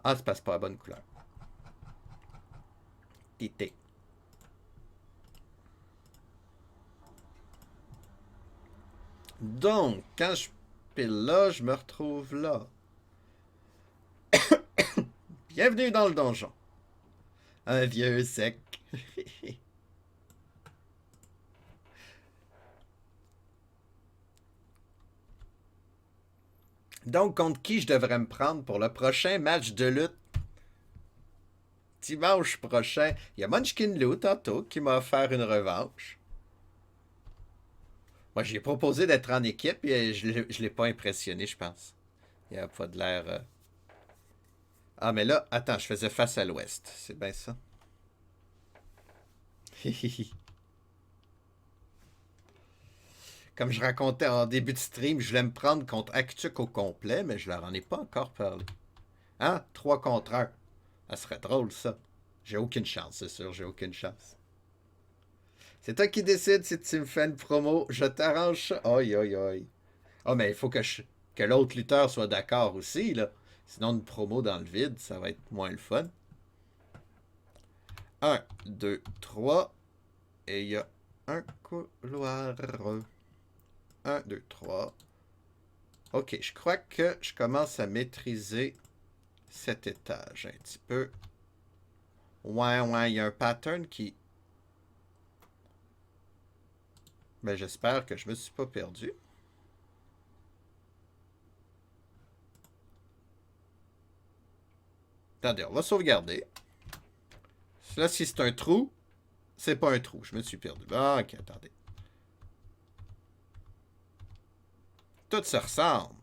Ah, ça passe pas à la bonne couleur. Tité. Donc, quand je pile là, je me retrouve là. Bienvenue dans le donjon. Un vieux sec. Donc, contre qui je devrais me prendre pour le prochain match de lutte? Dimanche prochain, il y a Munchkin Lou tantôt qui m'a offert une revanche. Moi, j'ai proposé d'être en équipe et je ne l'ai pas impressionné, je pense. Il n'y a pas de l'air. Ah, mais là, attends, je faisais face à l'ouest. C'est bien ça. Comme je racontais en début de stream, je voulais me prendre contre Actuc au complet, mais je leur en ai pas encore parlé. Hein? 3 contre 1. Ça serait drôle, ça. J'ai aucune chance, c'est sûr, j'ai aucune chance. C'est toi qui décides si tu me fais une promo. Je t'arrange ça. Aïe, aïe, aïe. Ah, mais il faut que l'autre lutteur soit d'accord aussi, là. Sinon, une promo dans le vide, ça va être moins le fun. 1, 2, 3. Et il y a un couloir. 1, 2, 3. Ok, je crois que je commence à maîtriser cet étage un petit peu. Ouais, il y a un pattern qui... Ben, j'espère que je me suis pas perdu. Attendez, on va sauvegarder. Là, si c'est un trou, c'est pas un trou. Je me suis perdu. Ah, ok, attendez. Tout se ressemble.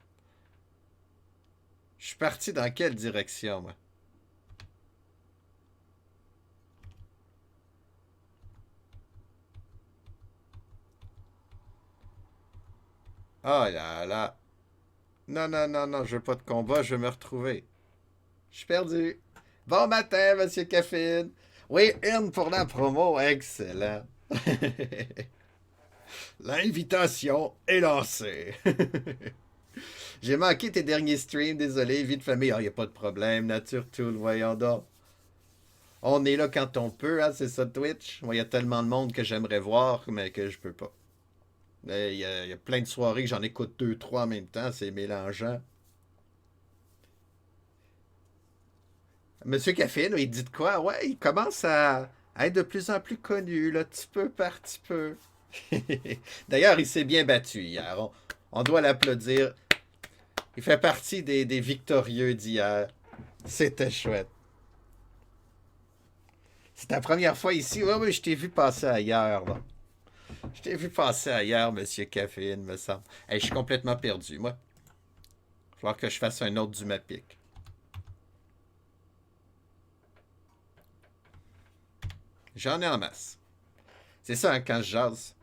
Je suis parti dans quelle direction, moi? Ah là là. Non, non, non, non, je veux pas de combat, je veux me retrouver. Je suis perdu. Bon matin, monsieur Caffeine. Oui, une pour la promo, excellent. L'invitation est lancée. J'ai manqué tes derniers streams, désolé, vite famille. Ah, y a pas de problème, Nature Tool, voyons donc. On est là quand on peut, hein, c'est ça Twitch. Moi, y a tellement de monde que j'aimerais voir, mais que je peux pas. Y a plein de soirées que j'en écoute deux, trois en même temps, c'est mélangeant. Monsieur Caffine, il dit de quoi? Ouais, il commence à être de plus en plus connu, là, petit peu par petit peu. D'ailleurs, il s'est bien battu hier. On doit l'applaudir. Il fait partie des victorieux d'hier. C'était chouette. C'est ta première fois ici? Oui, oui, je t'ai vu passer ailleurs, là. Je t'ai vu passer ailleurs, Monsieur Caffeine, me semble. Hey, je suis complètement perdu, moi. Il va falloir que je fasse un autre du Mapic. J'en ai en masse. C'est ça, hein, quand je jase.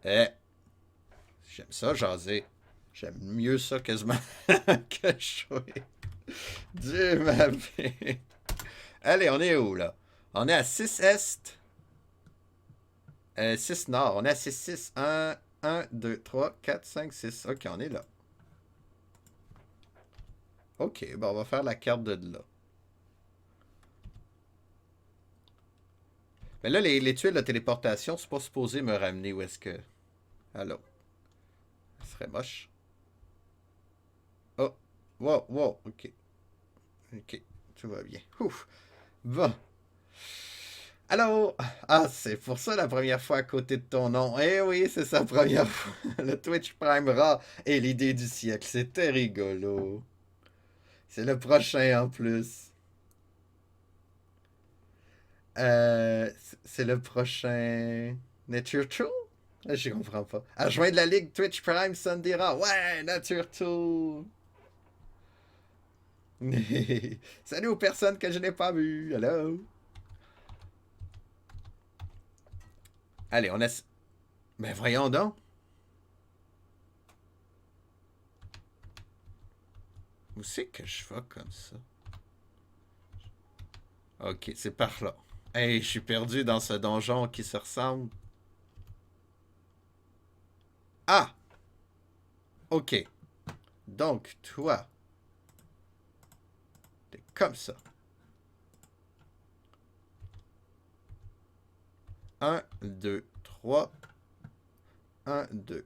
Eh, j'aime ça, jaser. J'aime mieux ça quasiment que jouer. Du Mapic. Allez, on est où, là? On est à 6 Est. 6 Nord. On est à 6, 6. 1, 2, 3, 4, 5, 6. Ok, on est là. Ok, bon, on va faire la carte de là. Mais là, les tuiles de téléportation, c'est pas supposé me ramener où est-ce que... Allô? Ça serait moche. Oh, wow, wow, ok. Ok, tout va bien. Ouf. Bon. Allô? Ah, c'est pour ça la première fois à côté de ton nom. Eh oui, c'est sa première fois. Le Twitch Prime Raw est l'idée du siècle. C'était rigolo. C'est le prochain en plus. C'est le prochain Nature Tool? Je comprends pas. À joindre la ligue Twitch Prime Sunday Raw. Ouais, Nature Tool. Salut aux personnes que je n'ai pas vues. Hello. Allez, on a... Ben voyons donc. Où c'est que je vais comme ça? Ok, c'est par là. Hey, je suis perdu dans ce donjon qui se ressemble. Ah! Ok. Donc, toi, t'es comme ça. Un, deux, trois. Un, deux,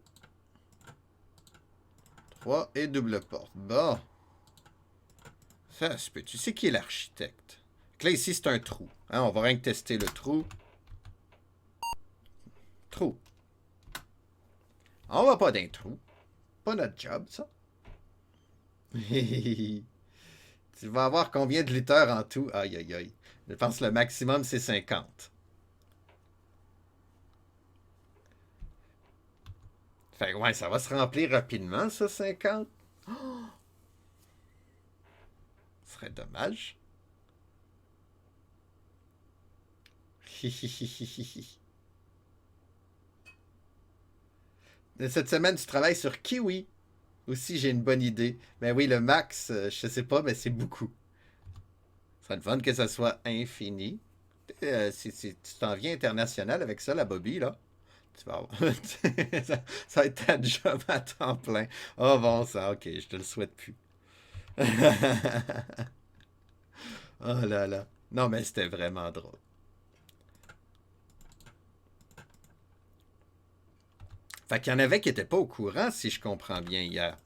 trois. Et double porte. Bon. Ça se peut. Tu sais qui est l'architecte? Là, ici, c'est un trou. Hein, on va rien que tester le trou. Trou. On va pas d'un trou. Pas notre job, ça. Tu vas avoir combien de litres en tout? Aïe, aïe, aïe. Je pense que le maximum, c'est 50. Fait que ouais, ça va se remplir rapidement, ça, 50. Ce serait dommage. Cette semaine, tu travailles sur Kiwi. Aussi, j'ai une bonne idée. Mais oui, le max, je sais pas, mais c'est beaucoup. Ce serait le fun que ça soit infini. Si tu t'en viens international avec ça, la Bobby, là, tu vas avoir... ça va être ta job à temps plein. Oh bon, ça, ok, je te le souhaite plus. Oh là là. Non, mais c'était vraiment drôle. Fait qu'il y en avait qui n'étaient pas au courant, si je comprends bien, hier.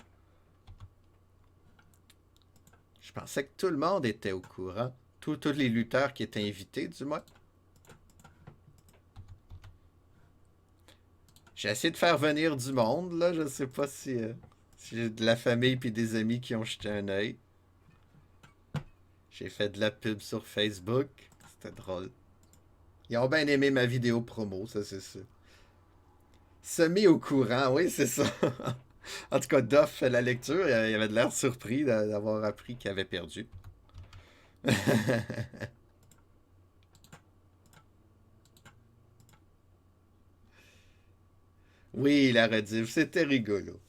Je pensais que tout le monde était au courant. Tous les lutteurs qui étaient invités, du moins. J'ai essayé de faire venir du monde, là. Je sais pas si j'ai de la famille puis des amis qui ont jeté un œil. J'ai fait de la pub sur Facebook. C'était drôle. Ils ont bien aimé ma vidéo promo, ça c'est ça. Semi au courant, oui, c'est ça. En tout cas, Duff fait la lecture, il avait de l'air surpris d'avoir appris qu'il avait perdu. Oui, la rediff, c'était rigolo.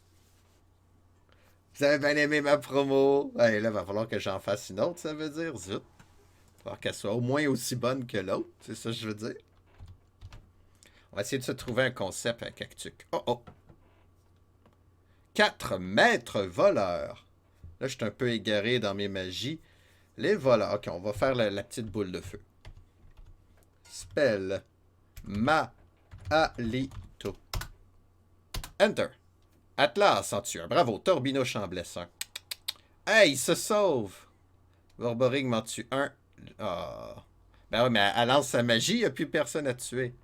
Vous avez bien aimé ma promo? Ouais, là, va falloir que j'en fasse une autre, ça veut dire. Zut. Alors qu'elle soit au moins aussi bonne que l'autre, c'est ça que je veux dire. On va essayer de se trouver un concept avec Cactuc. Oh oh! 4 maîtres voleurs. Là, je suis un peu égaré dans mes magies. Les voleurs. Ok, on va faire la petite boule de feu. Spell. Maalito. Enter. Atlas en tue un. Bravo, Torbinoche en blesse un. Hey, il se sauve! Vorborig m'en tue un. Ah. Ben oui, mais elle lance sa magie, il n'y a plus personne à tuer.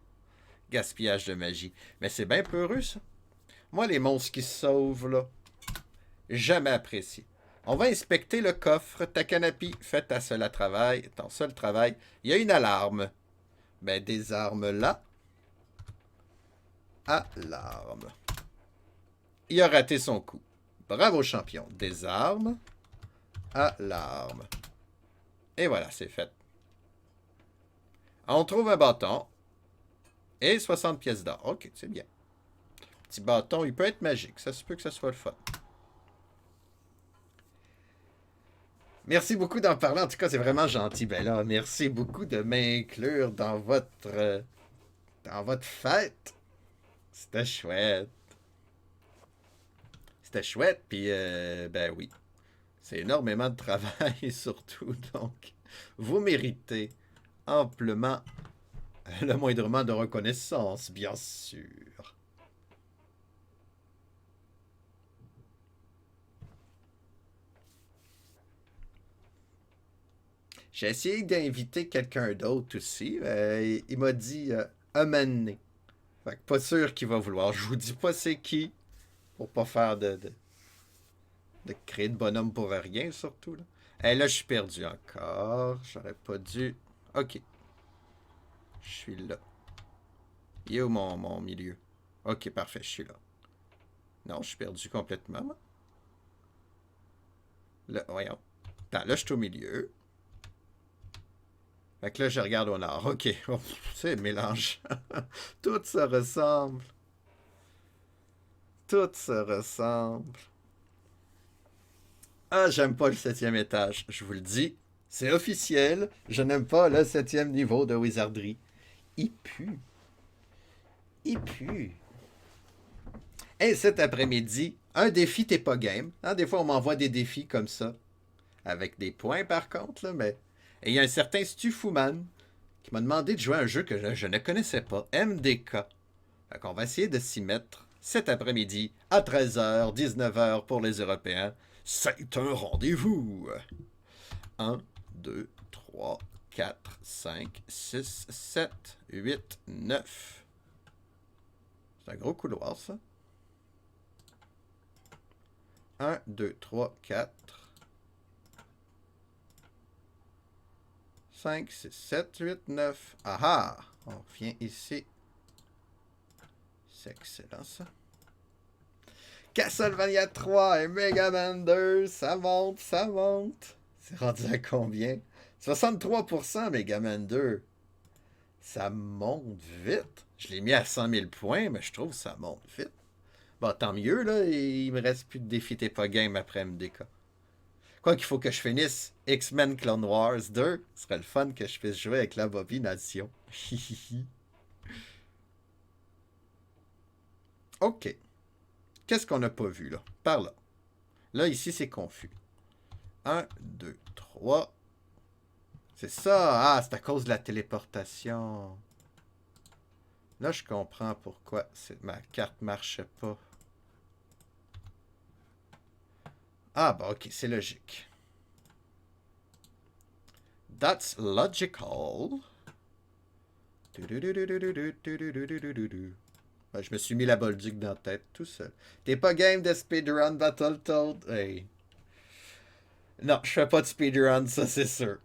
Gaspillage de magie. Mais c'est bien peureux, ça. Moi, les monstres qui se sauvent, là, jamais apprécié. On va inspecter le coffre. Takanapi, fais ton seul travail. Il y a une alarme. Ben, des armes là. Alarme. Il a raté son coup. Bravo, champion. Des armes. Alarme. Et voilà, c'est fait. On trouve un bâton. Et 60 pièces d'or. Ok, c'est bien. Petit bâton, il peut être magique. Ça se peut que ça soit le fun. Merci beaucoup d'en parler. En tout cas, c'est vraiment gentil. Ben là, merci beaucoup de m'inclure dans votre fête. C'était chouette. C'était chouette, puis ben oui. C'est énormément de travail, surtout. Donc, vous méritez amplement le moindrement de reconnaissance, bien sûr. J'ai essayé d'inviter quelqu'un d'autre aussi. Il m'a dit un moment donné. Fait que pas sûr qu'il va vouloir. Je vous dis pas c'est qui. Pour pas faire de créer de bonhomme pour rien, surtout. Là. Et là, je suis perdu encore. J'aurais pas dû. Ok. Je suis là. Il est où mon milieu? Ok, parfait, je suis là. Non, je suis perdu complètement. Moi. Là, voyons. Attends, là, je suis au milieu. Fait que là, je regarde au nord. Ok. Oh, c'est mélange. Tout se ressemble. Tout se ressemble. Ah, j'aime pas le 7e étage. Je vous le dis. C'est officiel. Je n'aime pas le 7e niveau de wizardry. Il pue. Il pue. Et cet après-midi, un défi t'es pas game. Hein, des fois, on m'envoie des défis comme ça. Avec des points, par contre. Là, mais... Et il y a un certain Stufuman qui m'a demandé de jouer à un jeu que je ne connaissais pas. MDK. Fait qu'on va essayer de s'y mettre cet après-midi à 13h, 19h pour les Européens. C'est un rendez-vous. 1, 2, 3, 4, 5, 6, 7, 8, 9. C'est un gros couloir, ça. 1, 2, 3, 4, 5, 6, 7, 8, 9. Ah ah! On vient ici. C'est excellent, ça. Castlevania 3 et Mega Man 2, ça monte, ça monte. C'est rendu à combien? 63% Mega Man 2. Ça monte vite. Je l'ai mis à 100 000 points, mais je trouve que ça monte vite. Bon, tant mieux, là. Il me reste plus de défis t'es pas game après MDK. Quoi qu'il faut que je finisse X-Men Clone Wars 2. Ce serait le fun que je puisse jouer avec la bobination. Ok. Qu'est-ce qu'on n'a pas vu, là? Par là. Là, ici, c'est confus. 1, 2, 3. C'est ça. Ah, c'est à cause de la téléportation. Là, je comprends pourquoi ma carte marche pas. Ah, bah, ok, c'est logique. That's logical. Ben, je me suis mis la Bolduc dans la tête tout seul. T'es pas game de speedrun Battletoad? Hey. Non, je fais pas de speedrun, ça c'est sûr.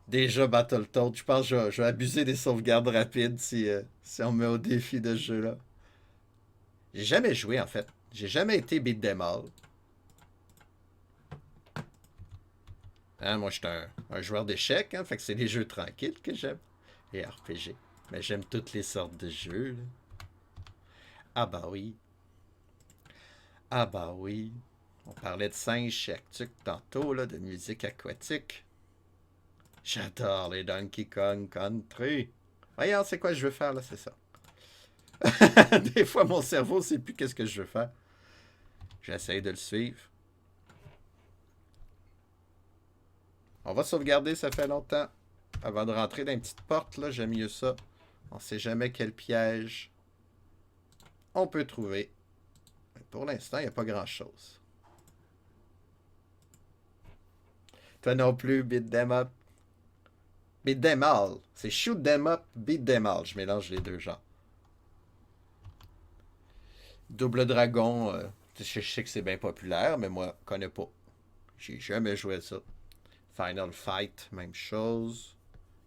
Déjà Battletoad, je pense que je vais abuser des sauvegardes rapides si on me met au défi de ce jeu-là. J'ai jamais joué en fait. J'ai jamais été beat them all. Hein, moi, je suis un joueur d'échecs, hein, fait que c'est les jeux tranquilles que j'aime. Et RPG. Mais j'aime toutes les sortes de jeux. Là. Ah bah oui. Ah bah oui. On parlait de singes chez Actuc tantôt, là, de musique aquatique. J'adore les Donkey Kong Country. Voyons, c'est quoi je veux faire là, c'est ça. Des fois, mon cerveau sait plus qu'est-ce que je veux faire. J'essaie de le suivre. On va sauvegarder, ça fait longtemps. Avant de rentrer dans une petite porte, là, j'aime mieux ça. On sait jamais quel piège on peut trouver. Mais pour l'instant, il n'y a pas grand-chose. Toi non plus, beat them up. Beat them all. C'est shoot them up, beat them all. Je mélange les deux genres. Double Dragon, je sais que c'est bien populaire, mais moi, je connais pas. J'ai jamais joué à ça. Final Fight, même chose.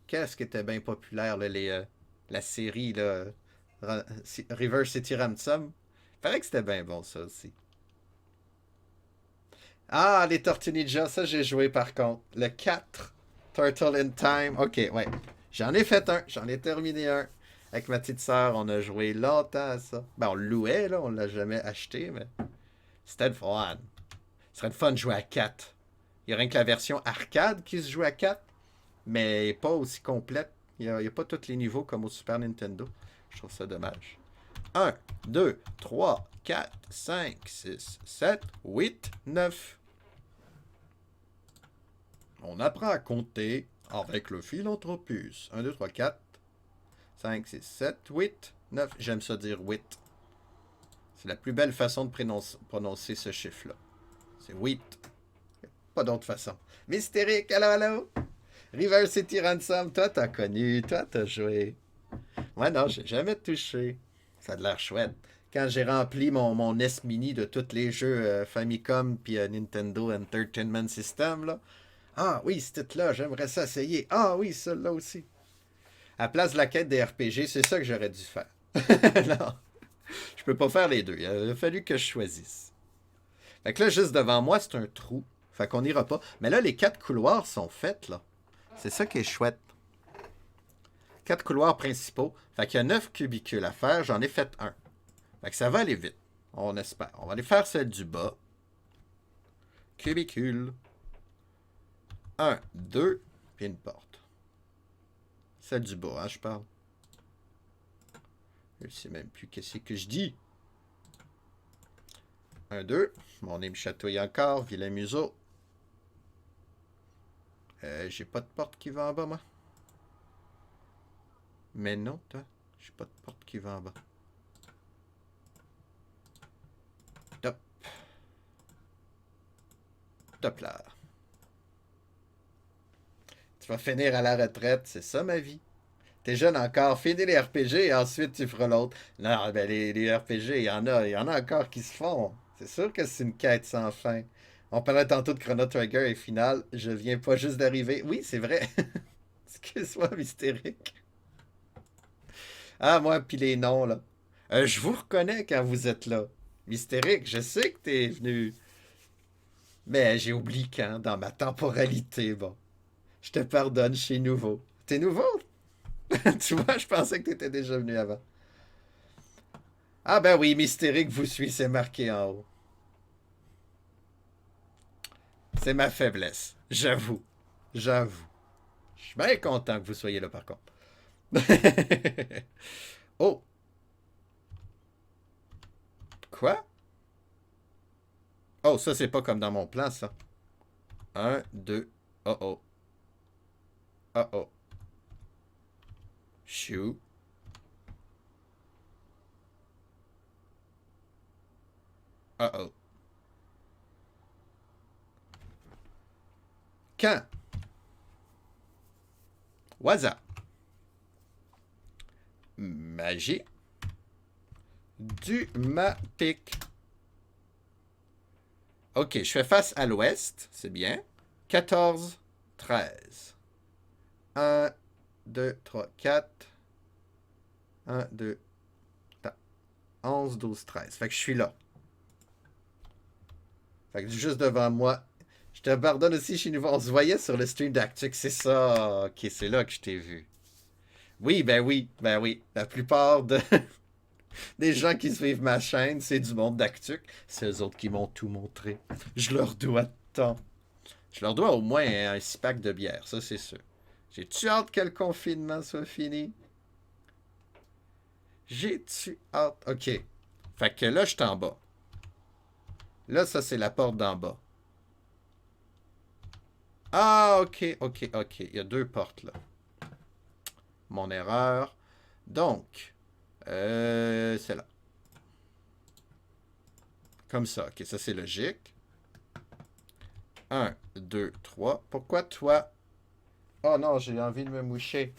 Qu'est-ce qui était bien populaire, là, la série, là, River City Ransom? Il paraît que c'était bien bon, ça aussi. Ah, les Tortues Ninja, ça j'ai joué par contre. Le 4, Turtle in Time. Ok, ouais. J'en ai fait un, j'en ai terminé un. Avec ma petite sœur, on a joué longtemps à ça. Ben, on le louait, là, on l'a jamais acheté, mais c'était le fun. Ce serait le fun de jouer à 4. Il y a rien que la version arcade qui se joue à 4, mais pas aussi complète. Il n'y a pas tous les niveaux comme au Super Nintendo. Je trouve ça dommage. 1, 2, 3, 4, 5, 6, 7, 8, 9. On apprend à compter avec le Philanthropus. 1, 2, 3, 4, 5, 6, 7, 8, 9. J'aime ça dire 8. C'est la plus belle façon de prononcer ce chiffre-là. C'est 8. Pas d'autre façon. Mystérique, allô, allô? River City Ransom, toi t'as connu, toi t'as joué. Moi non, j'ai jamais touché. Ça a l'air chouette. Quand j'ai rempli mon NES Mini de tous les jeux Famicom puis Nintendo Entertainment System, là. Ah oui, c'était là, j'aimerais ça essayer. Ah oui, celle-là aussi. À la place de la quête des RPG, c'est ça que j'aurais dû faire. Non, je peux pas faire les deux. Il a fallu que je choisisse. Fait que là, juste devant moi, c'est un trou. Fait qu'on n'ira pas. Mais là, les 4 couloirs sont faits, là. C'est ça qui est chouette. 4 couloirs principaux. Fait qu'il y a 9 cubicules à faire. J'en ai fait un. Fait que ça va aller vite. On espère. On va aller faire celle du bas. Cubicule. 1, 2, puis une porte. Celle du bas, hein, je parle. Je sais même plus qu'est-ce que je dis. 1, 2. Mon nez me chatouille encore. Vilain museau. J'ai pas de porte qui va en bas, moi. Mais non, toi. J'ai pas de porte qui va en bas. Top. Top là. Tu vas finir à la retraite, c'est ça ma vie. T'es jeune encore, finis les RPG et ensuite tu feras l'autre. Non, ben les RPG, il y en a encore qui se font. C'est sûr que c'est une quête sans fin. On parlait tantôt de Chrono Trigger et final, je viens pas juste d'arriver. Oui, c'est vrai. Excuse-moi, Mystérique. Ah, moi, puis les noms, là. Je vous reconnais quand vous êtes là. Mystérique, je sais que t'es venu. Mais j'ai oublié quand, dans ma temporalité, bon. Je te pardonne, je suis nouveau. T'es nouveau? Tu vois, je pensais que t'étais déjà venu avant. Ah ben oui, Mystérique vous suit, c'est marqué en haut. C'est ma faiblesse. J'avoue. J'avoue. Je suis bien content que vous soyez là, par contre. Oh! Quoi? Oh, ça, c'est pas comme dans mon plan, ça. 1, 2. Oh oh. Oh oh. Chou. Oh oh. Quand? Waza. Magie. Du pique. Ok, je fais face à l'ouest, c'est bien. 14, 13. 1, 2, 3, 4. 1, 2, 11, 12, 13. Fait que je suis là. Fait que juste devant moi. Je te pardonne aussi, chez nous. On se voyait sur le stream d'Actuc, c'est ça. Ok, c'est là que je t'ai vu. Oui, ben oui, ben oui. La plupart des gens qui suivent ma chaîne, c'est du monde d'Actuc. C'est eux autres qui m'ont tout montré. Je leur dois tant. Je leur dois au moins un 6 pack de bière, ça c'est sûr. J'ai-tu hâte que le confinement soit fini? J'ai-tu hâte? OK. Fait que là, je suis en bas. Là, ça, c'est la porte d'en bas. Ah, OK, OK, OK. Il y a deux portes, là. Mon erreur. Donc, c'est là. Comme ça. OK, ça, c'est logique. Un, deux, trois. Pourquoi toi? Oh non, j'ai envie de me moucher.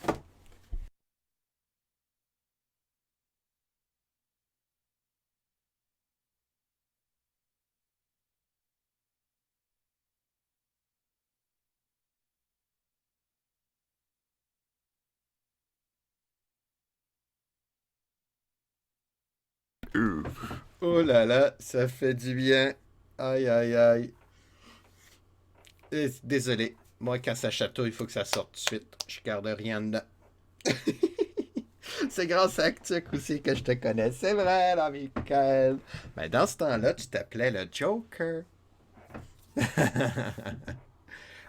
Oh là là, ça fait du bien. Aïe, aïe, aïe. Désolé. Moi, quand ça chatouille, il faut que ça sorte tout de suite. Je garde rien dedans. C'est grâce à Actuc aussi que je te connais. C'est vrai, là, Michael. Mais dans ce temps-là, tu t'appelais le Joker.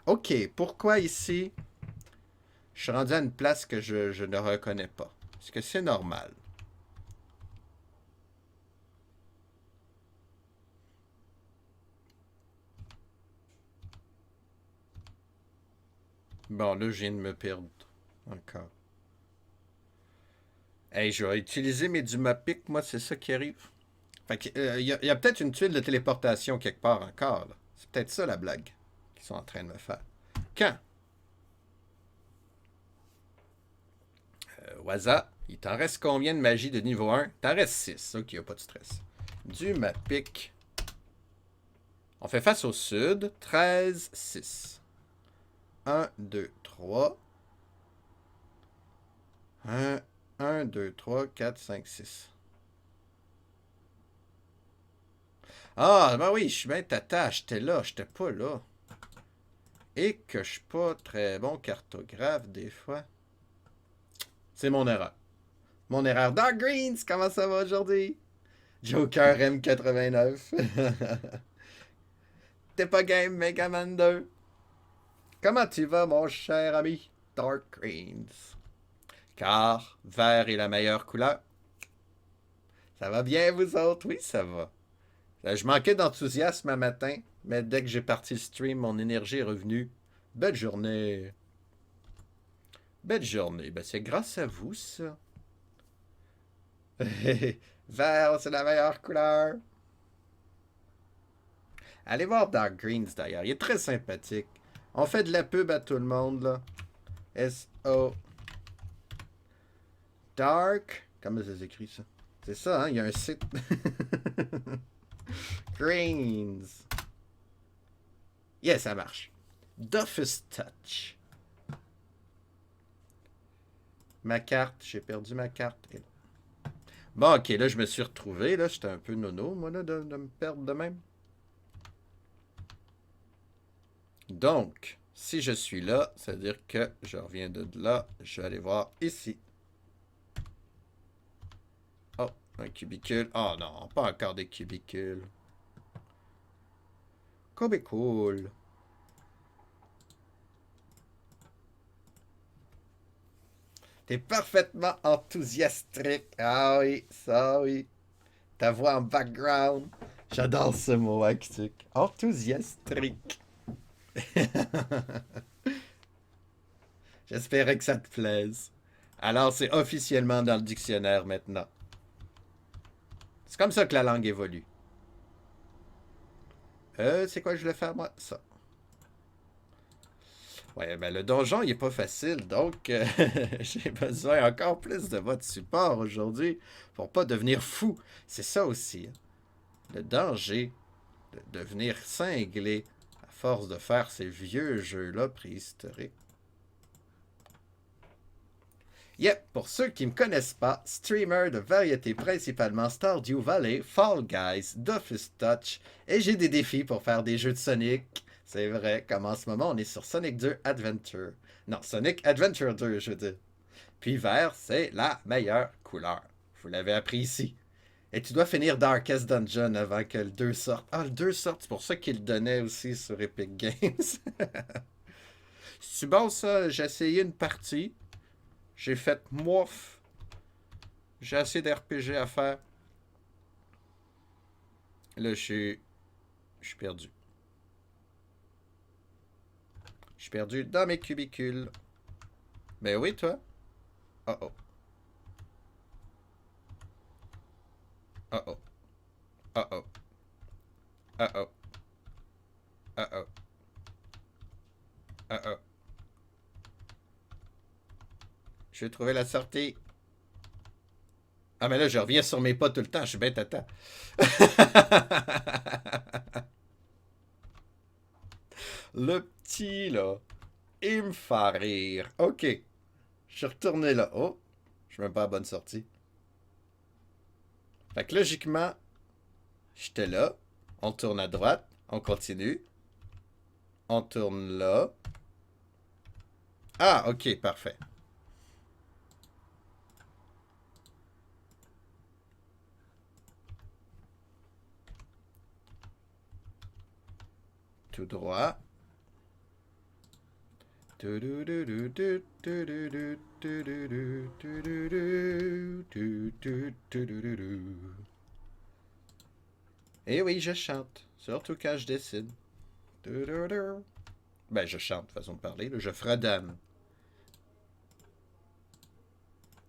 OK, pourquoi ici, je suis rendu à une place que je ne reconnais pas? Est-ce que c'est normal? Bon, là, je viens de me perdre. Encore. Hey, je vais utiliser mes Dumapic, moi, c'est ça qui arrive. Fait que, y a peut-être une tuile de téléportation quelque part encore, là. C'est peut-être ça la blague qu'ils sont en train de me faire. Quand? Waza, il t'en reste combien de magie de niveau 1? T'en restes 6. Ok, y a pas de stress. Dumapic. On fait face au sud. 13, 6. 1, 2, 3. 1, 1, 2, 3, 4, 5, 6. Ah, ben oui, je suis bien tata. J'étais là, j'étais pas là. Et que je suis pas très bon cartographe des fois. C'est mon erreur. Mon erreur. Dark Greens, comment ça va aujourd'hui? Joker M89. T'es pas game, Megaman 2. Comment tu vas, mon cher ami? Dark Greens. Car vert est la meilleure couleur. Ça va bien, vous autres? Oui, ça va. Je manquais d'enthousiasme un matin, mais dès que j'ai parti le stream, mon énergie est revenue. Belle journée. Belle journée. Ben, c'est grâce à vous, ça. Vert, c'est la meilleure couleur. Allez voir Dark Greens d'ailleurs. Il est très sympathique. On fait de la pub à tout le monde, là. S-O. Dark. Comment ça s'écrit ça? C'est ça, hein? Il y a un site. Greens. Yeah, ça marche. Dofus Touch. Ma carte. J'ai perdu ma carte. Bon, ok, là, je me suis retrouvé. Là, j'étais un peu nono, moi, là, de me perdre de même. Donc, si je suis là, ça veut dire que je reviens de là. Je vais aller voir ici. Oh, un cubicule. Oh non, pas encore des cubicules. Cubicule. T'es parfaitement enthousiastique. Ah oui, ça oui. Ta voix en background. J'adore ce mot, Actic. Enthousiastique. J'espérais que ça te plaise. Alors, c'est officiellement dans le dictionnaire maintenant. C'est comme ça que la langue évolue. C'est quoi que je voulais faire, moi? Ça. Ouais, ben le donjon, il est pas facile, donc j'ai besoin encore plus de votre support aujourd'hui pour pas devenir fou. C'est ça aussi, hein. Le danger de devenir cinglé à force de faire ces vieux jeux-là préhistoriques. Yep, pour ceux qui me connaissent pas, streamer de variété principalement Stardew Valley, Fall Guys, Dofus Touch, et j'ai des défis pour faire des jeux de Sonic. C'est vrai, comme en ce moment on est sur Sonic 2 Adventure. Non, Sonic Adventure 2, je veux dire. Puis vert, c'est la meilleure couleur. Vous l'avez appris ici. Et tu dois finir Darkest Dungeon avant que le 2 sorte. Ah, le 2 sorte, c'est pour ça qu'il le donnait aussi sur Epic Games. C'est bon ça, j'ai essayé une partie. J'ai fait mouf. J'ai assez d'RPG à faire. Là, je suis perdu. Je suis perdu dans mes cubicules. Ben oui, toi. Oh oh. Oh oh. Oh oh. Oh oh. Oh oh. Oh oh. Je vais trouver la sortie. Ah, mais là, je reviens sur mes pas tout le temps. Je suis bête à temps. Le petit, là, il me fait rire. OK. Je suis retourné là. Oh, je suis même pas à la bonne sortie. Fait que logiquement, j'étais là. On tourne à droite. On continue. On tourne là. Ah, OK, parfait. Tout droit. Et oui, je chante. Surtout quand je décide. Ben, je chante, façon de parler. Là. Je fredonne.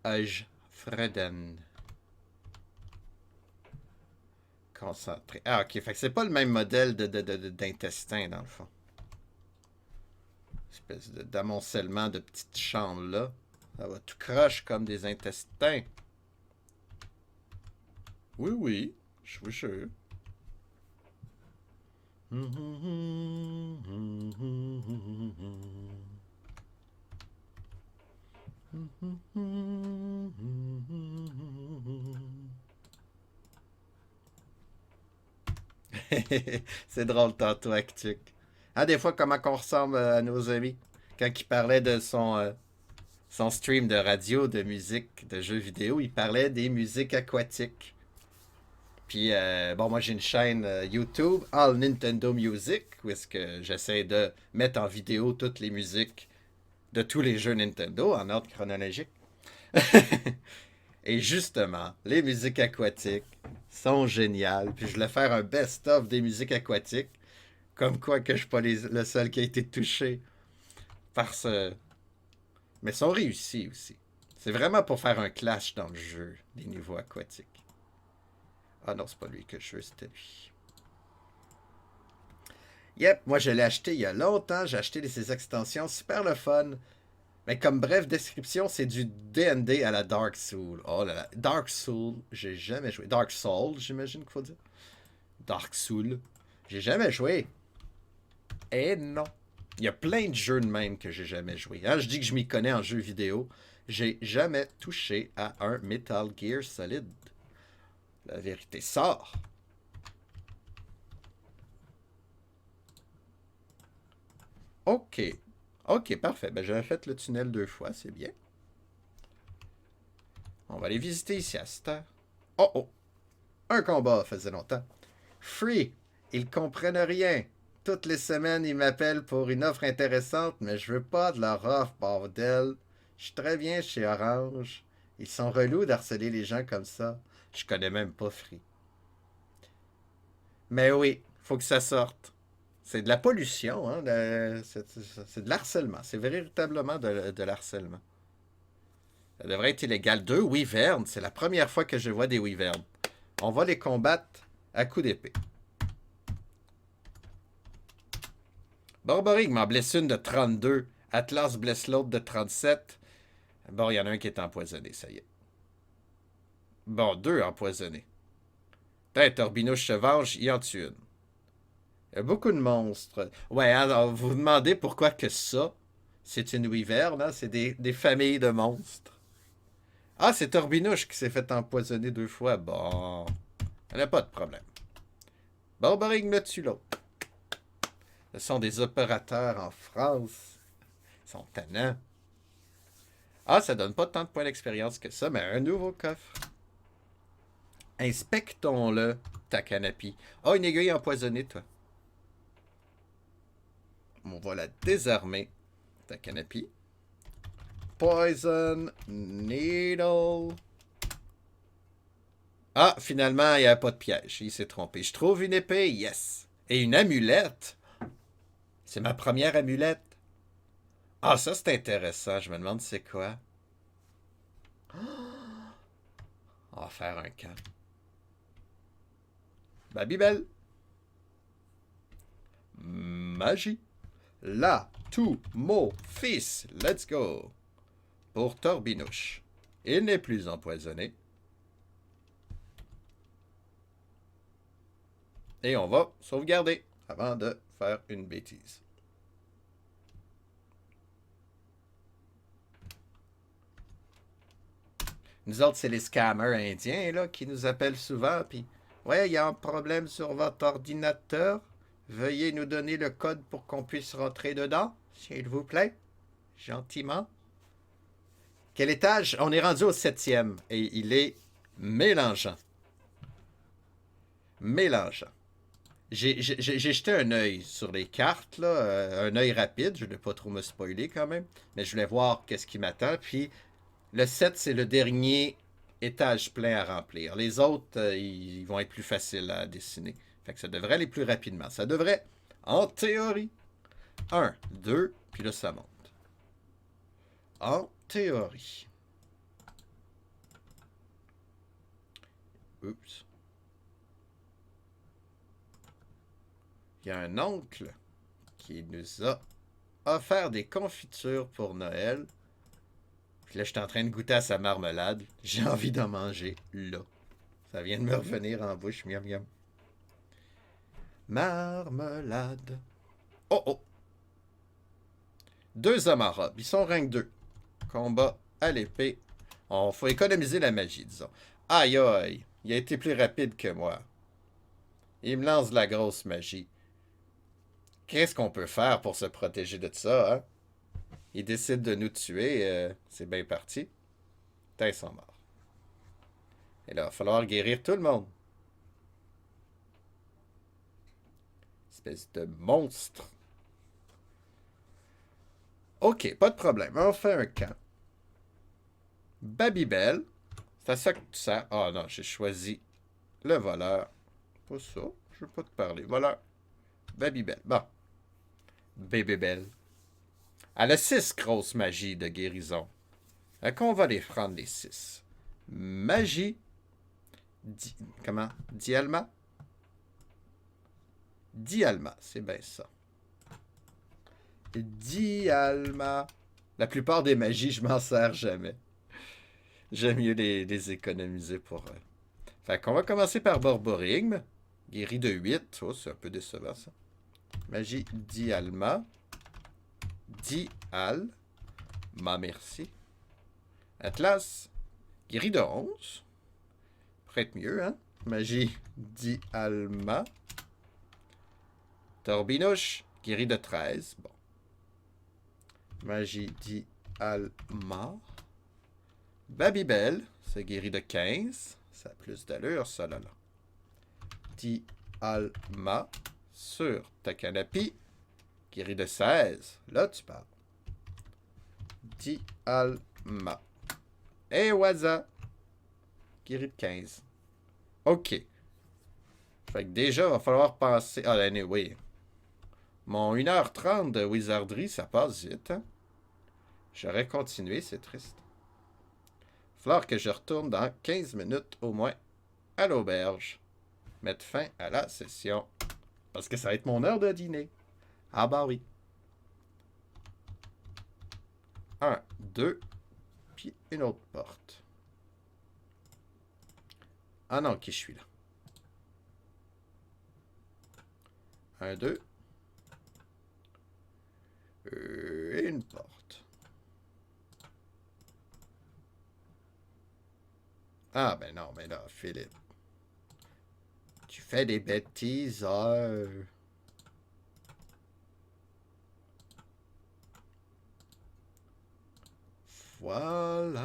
Je fredonne. Concentré. Ah, ok. Fait que c'est pas le même modèle d'intestin, dans le fond. Espèce d'amoncellement de petites chambres là. Ça va tout croche comme des intestins. Oui, oui. Je suis sûr. C'est drôle tantôt, Actuc. Ah, des fois, comment qu'on ressemble à nos amis. Quand il parlait de son stream de radio, de musique, de jeux vidéo, il parlait des musiques aquatiques. Puis, bon, moi, j'ai une chaîne YouTube, All Nintendo Music, où est-ce que j'essaie de mettre en vidéo toutes les musiques de tous les jeux Nintendo en ordre chronologique. Et justement, les musiques aquatiques sont géniales. Puis, je voulais faire un best-of des musiques aquatiques. Comme quoi que je suis pas le seul qui a été touché par ce... Mais ils sont réussis aussi. C'est vraiment pour faire un clash dans le jeu des niveaux aquatiques. Ah non, c'est pas lui que je veux, c'était lui. Yep, moi je l'ai acheté il y a longtemps. J'ai acheté ces extensions, super le fun. Mais comme bref description, c'est du D&D à la Dark Soul. Oh là là, Dark Soul, j'ai jamais joué. Dark Soul, j'imagine qu'il faut dire. Dark Soul, j'ai jamais joué. Eh non. Il y a plein de jeux de même que j'ai jamais joué. Hein? Je dis que je m'y connais en jeux vidéo. J'ai jamais touché à un Metal Gear Solid. La vérité sort. OK. OK, parfait. Ben, j'avais fait le tunnel 2 fois, c'est bien. On va aller visiter ici à cette heure. Oh oh! Un combat, faisait longtemps. Free! Ils comprennent rien. Toutes les semaines, ils m'appellent pour une offre intéressante, mais je veux pas de leur offre, bordel. Je suis très bien chez Orange. Ils sont relous d'harceler les gens comme ça. Je connais même pas Free. Mais oui, faut que ça sorte. C'est de la pollution, hein? C'est de l'harcèlement. C'est véritablement de l'harcèlement. Ça devrait être illégal. 2 wyverns, c'est la première fois que je vois des wyverns. On va les combattre à coups d'épée. Borborig m'en blesse une de 32. Atlas blesse l'autre de 37. Bon, il y en a un qui est empoisonné, ça y est. Bon, 2 empoisonnés. Tête, Orbinouche se venge, il en tue une. Il y a beaucoup de monstres. Ouais, alors vous vous demandez pourquoi que ça, c'est une wyvern, hein? C'est des familles de monstres. Ah, c'est Orbinouche qui s'est fait empoisonner 2 fois. Bon, elle n'a pas de problème. Borborig me tue l'autre. Ce sont des opérateurs en France. Ils sont tannants. Ah, ça donne pas tant de points d'expérience que ça, mais un nouveau coffre. Inspectons-le, Takanapi. Ah, une aiguille empoisonnée, toi. On va la désarmer. Takanapi. Poison Needle. Ah, finalement, il n'y a pas de piège. Il s'est trompé. Je trouve une épée, yes. Et une amulette. C'est ma première amulette. Ah, ça, c'est intéressant. Je me demande c'est quoi. On va faire un camp. Babybel. Magie. Là, tout, mot, fils. Let's go. Pour Torbinouche. Il n'est plus empoisonné. Et on va sauvegarder avant de faire une bêtise. Nous autres, c'est les scammers indiens là, qui nous appellent souvent. Puis, ouais, il y a un problème sur votre ordinateur. Veuillez nous donner le code pour qu'on puisse rentrer dedans, s'il vous plaît. Gentiment. Quel étage? On est rendu au 7e et il est mélangeant. Mélangeant. J'ai jeté un œil sur les cartes, là, un œil rapide. Je ne vais pas trop me spoiler quand même, mais je voulais voir qu'est-ce qui m'attend. Puis le 7, c'est le dernier étage plein à remplir. Les autres, ils vont être plus faciles à dessiner. Fait que ça devrait aller plus rapidement. Ça devrait, en théorie, 1, 2, puis là, ça monte. En théorie. Oups. Il y a un oncle qui nous a offert des confitures pour Noël. Puis là, je suis en train de goûter à sa marmelade. J'ai envie d'en manger là. Ça vient de me revenir en bouche. Miam, miam. Marmelade. Oh, oh. 2 hommes en robe. Ils sont rank 2. Combat à l'épée. On faut économiser la magie, disons. Aïe, aïe. Il a été plus rapide que moi. Il me lance de la grosse magie. Qu'est-ce qu'on peut faire pour se protéger de ça, hein? Il décide de nous tuer. C'est bien parti. Putain, ils sont morts. Et là, il va falloir guérir tout le monde. Espèce de monstre. Ok, pas de problème. On fait un camp. Babybel. C'est à ça que tu sers. Ah non, j'ai choisi le voleur. Pas ça. Je veux pas te parler. Voleur. Babybel. Bon. Babybel. Elle a 6 grosses magies de guérison. Qu'on va les prendre les 6. Magie. Comment? Dialma? Dialma, c'est bien ça. Dialma. La plupart des magies, je m'en sers jamais. J'aime mieux les économiser pour... Fait qu'on va commencer par Borborigme. Guéri de 8. Oh, c'est un peu décevant, ça. Magie Dialma. Dial. Merci. Atlas. Guéri de 11. Peut-être mieux, hein? Magie Dialma. Torbinouche. Guéri de 13. Bon. Magie Dialma. Babybel. C'est guéri de 15. Ça a plus d'allure, ça, là. Dialma. Sur Takanapi. Guéri de 16. Là, tu parles. Dialma. Et Waza. Guéri de 15. OK. Fait que déjà, il va falloir penser... Ah, anyway. Mon 1h30 de wizardry, ça passe vite, hein? J'aurais continué, c'est triste. Il va falloir que je retourne dans 15 minutes au moins à l'auberge. Mettre fin à la session. Parce que ça va être mon heure de dîner. Ah bah oui. 1, 2, puis une autre porte. Ah non, ok, je suis là. 1, 2. Et une porte. Ah ben non, mais là, Philippe. Tu fais des bêtises, Voilà.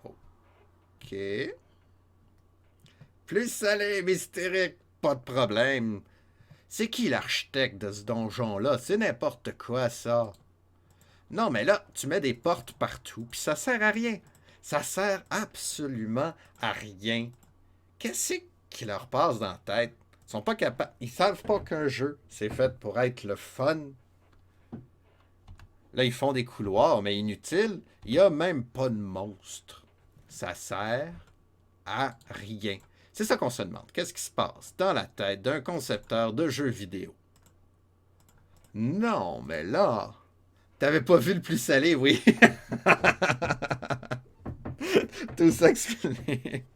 Ok. Plus salé, mystérique, pas de problème. C'est qui l'architecte de ce donjon-là? C'est n'importe quoi, ça. Non, mais là, tu mets des portes partout, puis ça sert à rien. Ça sert absolument à rien. Qu'est-ce qui leur passe dans la tête? Ils sont pas capables. Ils savent pas qu'un jeu, c'est fait pour être le fun. Là, ils font des couloirs, mais inutiles. Il n'y a même pas de monstre. Ça sert à rien. C'est ça qu'on se demande. Qu'est-ce qui se passe dans la tête d'un concepteur de jeux vidéo? Non, mais là, t'avais pas vu le plus salé, oui. Tout ça expliqué.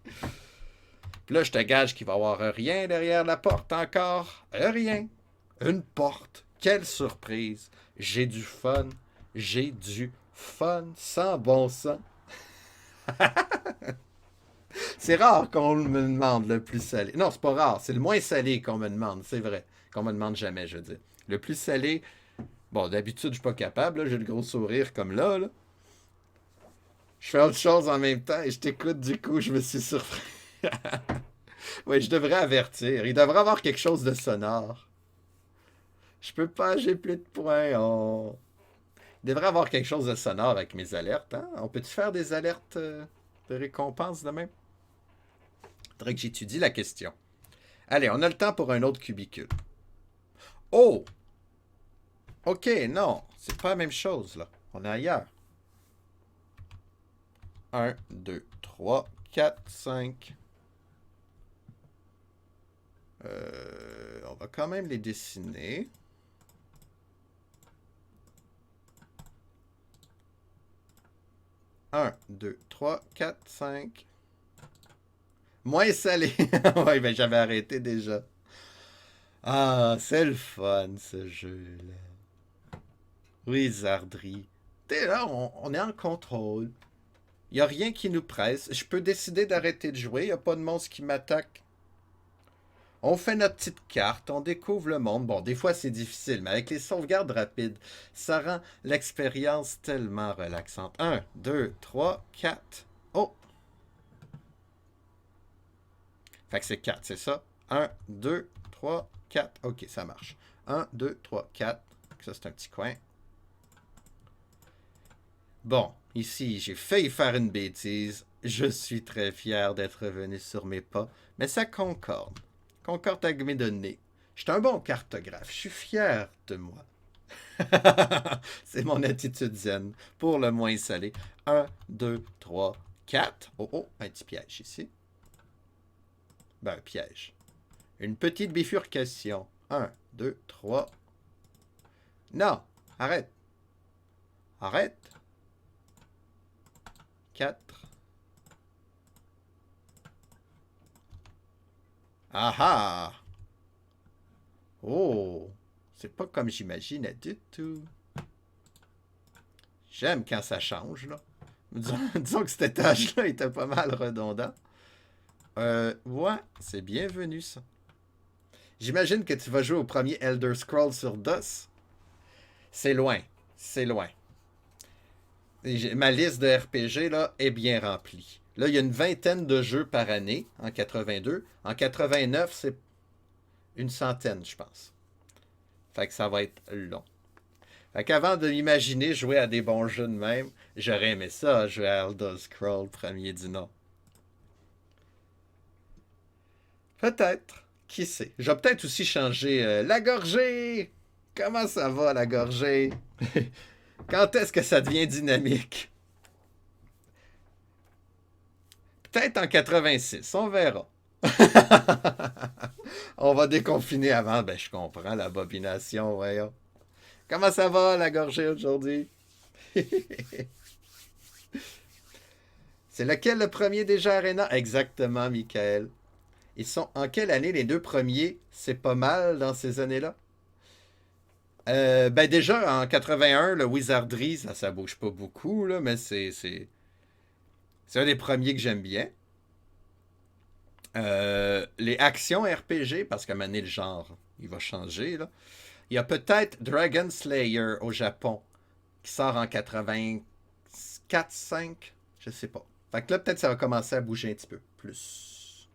Puis là, je te gage qu'il va y avoir rien derrière la porte encore. Rien. Une porte. Quelle surprise. J'ai du fun. J'ai du fun sans bon sens. C'est rare qu'on me demande le plus salé. Non, c'est pas rare. C'est le moins salé qu'on me demande. C'est vrai. Qu'on me demande jamais, je veux dire. Le plus salé, bon, d'habitude, je suis pas capable. J'ai le gros sourire comme là, là. Je fais autre chose en même temps et je t'écoute, du coup, je me suis surpris. Oui, je devrais avertir. Il devrait avoir quelque chose de sonore. Je peux pas, j'ai plus de points. Il devrait avoir quelque chose de sonore avec mes alertes. Hein? On peut-tu faire des alertes de récompense demain? Faudrait que j'étudie la question. Allez, on a le temps pour un autre cubicule. Oh! Ok, non, c'est pas la même chose, là. On est ailleurs. 1, 2, 3, 4, 5. On va quand même les dessiner. Un, 2, 3, 4, 5. Moins salé. Oui, ben j'avais arrêté déjà. Ah, c'est le fun, ce jeu-là. Wizardry. T'es là, on est en contrôle. Il n'y a rien qui nous presse. Je peux décider d'arrêter de jouer. Il n'y a pas de monstre qui m'attaque. On fait notre petite carte, on découvre le monde. Bon, des fois c'est difficile, mais avec les sauvegardes rapides, ça rend l'expérience tellement relaxante. 1, 2, 3, 4. Oh! Fait que c'est 4, c'est ça? 1, 2, 3, 4. Ok, ça marche. 1, 2, 3, 4. Ça, c'est un petit coin. Bon, ici, j'ai failli faire une bêtise. Je suis très fier d'être revenu sur mes pas, mais ça concorde. Concorde avec mes données. Je suis un bon cartographe. Je suis fier de moi. C'est mon attitude zen. Pour le moins salé. 1, 2, 3, 4. Oh, oh, un petit piège ici. Ben, un piège. Une petite bifurcation. 1, 2, 3. Non, arrête. Arrête. 4. Ah ah! Oh! C'est pas comme j'imaginais du tout. J'aime quand ça change, là. Disons que cet étage-là était pas mal redondant. Ouais, c'est bienvenu, ça. J'imagine que tu vas jouer au premier Elder Scrolls sur DOS. C'est loin. C'est loin. Ma liste de RPG, là, est bien remplie. Là, il y a une vingtaine de jeux par année en 82. En 89, c'est une centaine, je pense. Fait que ça va être long. Fait qu'avant de m'imaginer jouer à des bons jeux de même, j'aurais aimé ça, jouer à Elder Scrolls premier du nom. Peut-être. Qui sait? Je vais peut-être aussi changer la gorgée. Comment ça va, la gorgée? Quand est-ce que ça devient dynamique? Peut-être en 86, on verra. On va déconfiner avant. Ben, je comprends la bobination, voyons. Comment ça va, la gorgée, aujourd'hui? C'est lequel le premier déjà, Arena? Exactement, Michael. Ils sont en quelle année les deux premiers? C'est pas mal dans ces années-là? Ben déjà, en 81, le Wizardry, ça bouge pas beaucoup, là, mais c'est un des premiers que j'aime bien. Les actions RPG, parce qu'à un moment donné, le genre, il va changer, là. Il y a peut-être Dragon Slayer au Japon, qui sort en 84-5, je sais pas. Fait que là, peut-être ça va commencer à bouger un petit peu plus.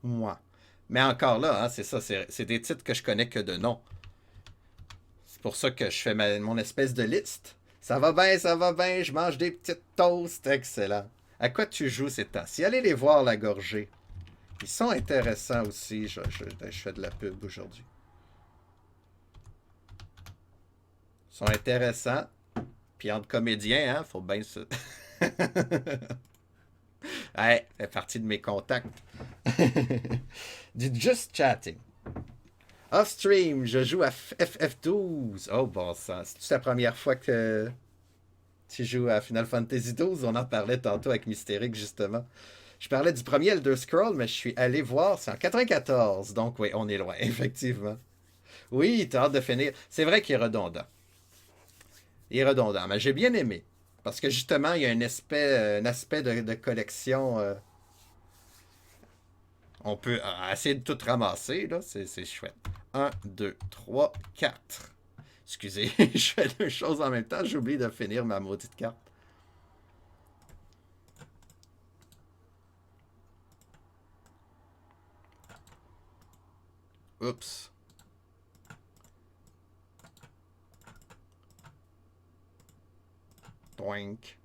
Moi. Mais encore là, hein, c'est ça, c'est des titres que je connais que de nom. C'est pour ça que je fais mon espèce de liste. Ça va bien, je mange des petites toasts, excellent. À quoi tu joues ces temps-ci? Allez les voir, la gorgée. Ils sont intéressants aussi. Je fais de la pub aujourd'hui. Ils sont intéressants. Puis entre comédiens, hein, faut bien se... Ouais, fait partie de mes contacts. Du Just Chatting. Off-stream, je joue à FF12. Oh bon sang, c'est la première fois que tu joues à Final Fantasy XII? On en parlait tantôt avec Mystérique, justement. Je parlais du premier Elder Scroll, mais je suis allé voir, c'est en 94. Donc oui, on est loin, effectivement. Oui, t'as hâte de finir. C'est vrai qu'il est redondant. Il est redondant, mais j'ai bien aimé. Parce que justement, il y a un aspect de collection. On peut essayer de tout ramasser, là. C'est chouette. Un, 2, 3, 4. Excusez, je fais deux choses en même temps. J'oublie de finir ma maudite carte. Oups. Doink.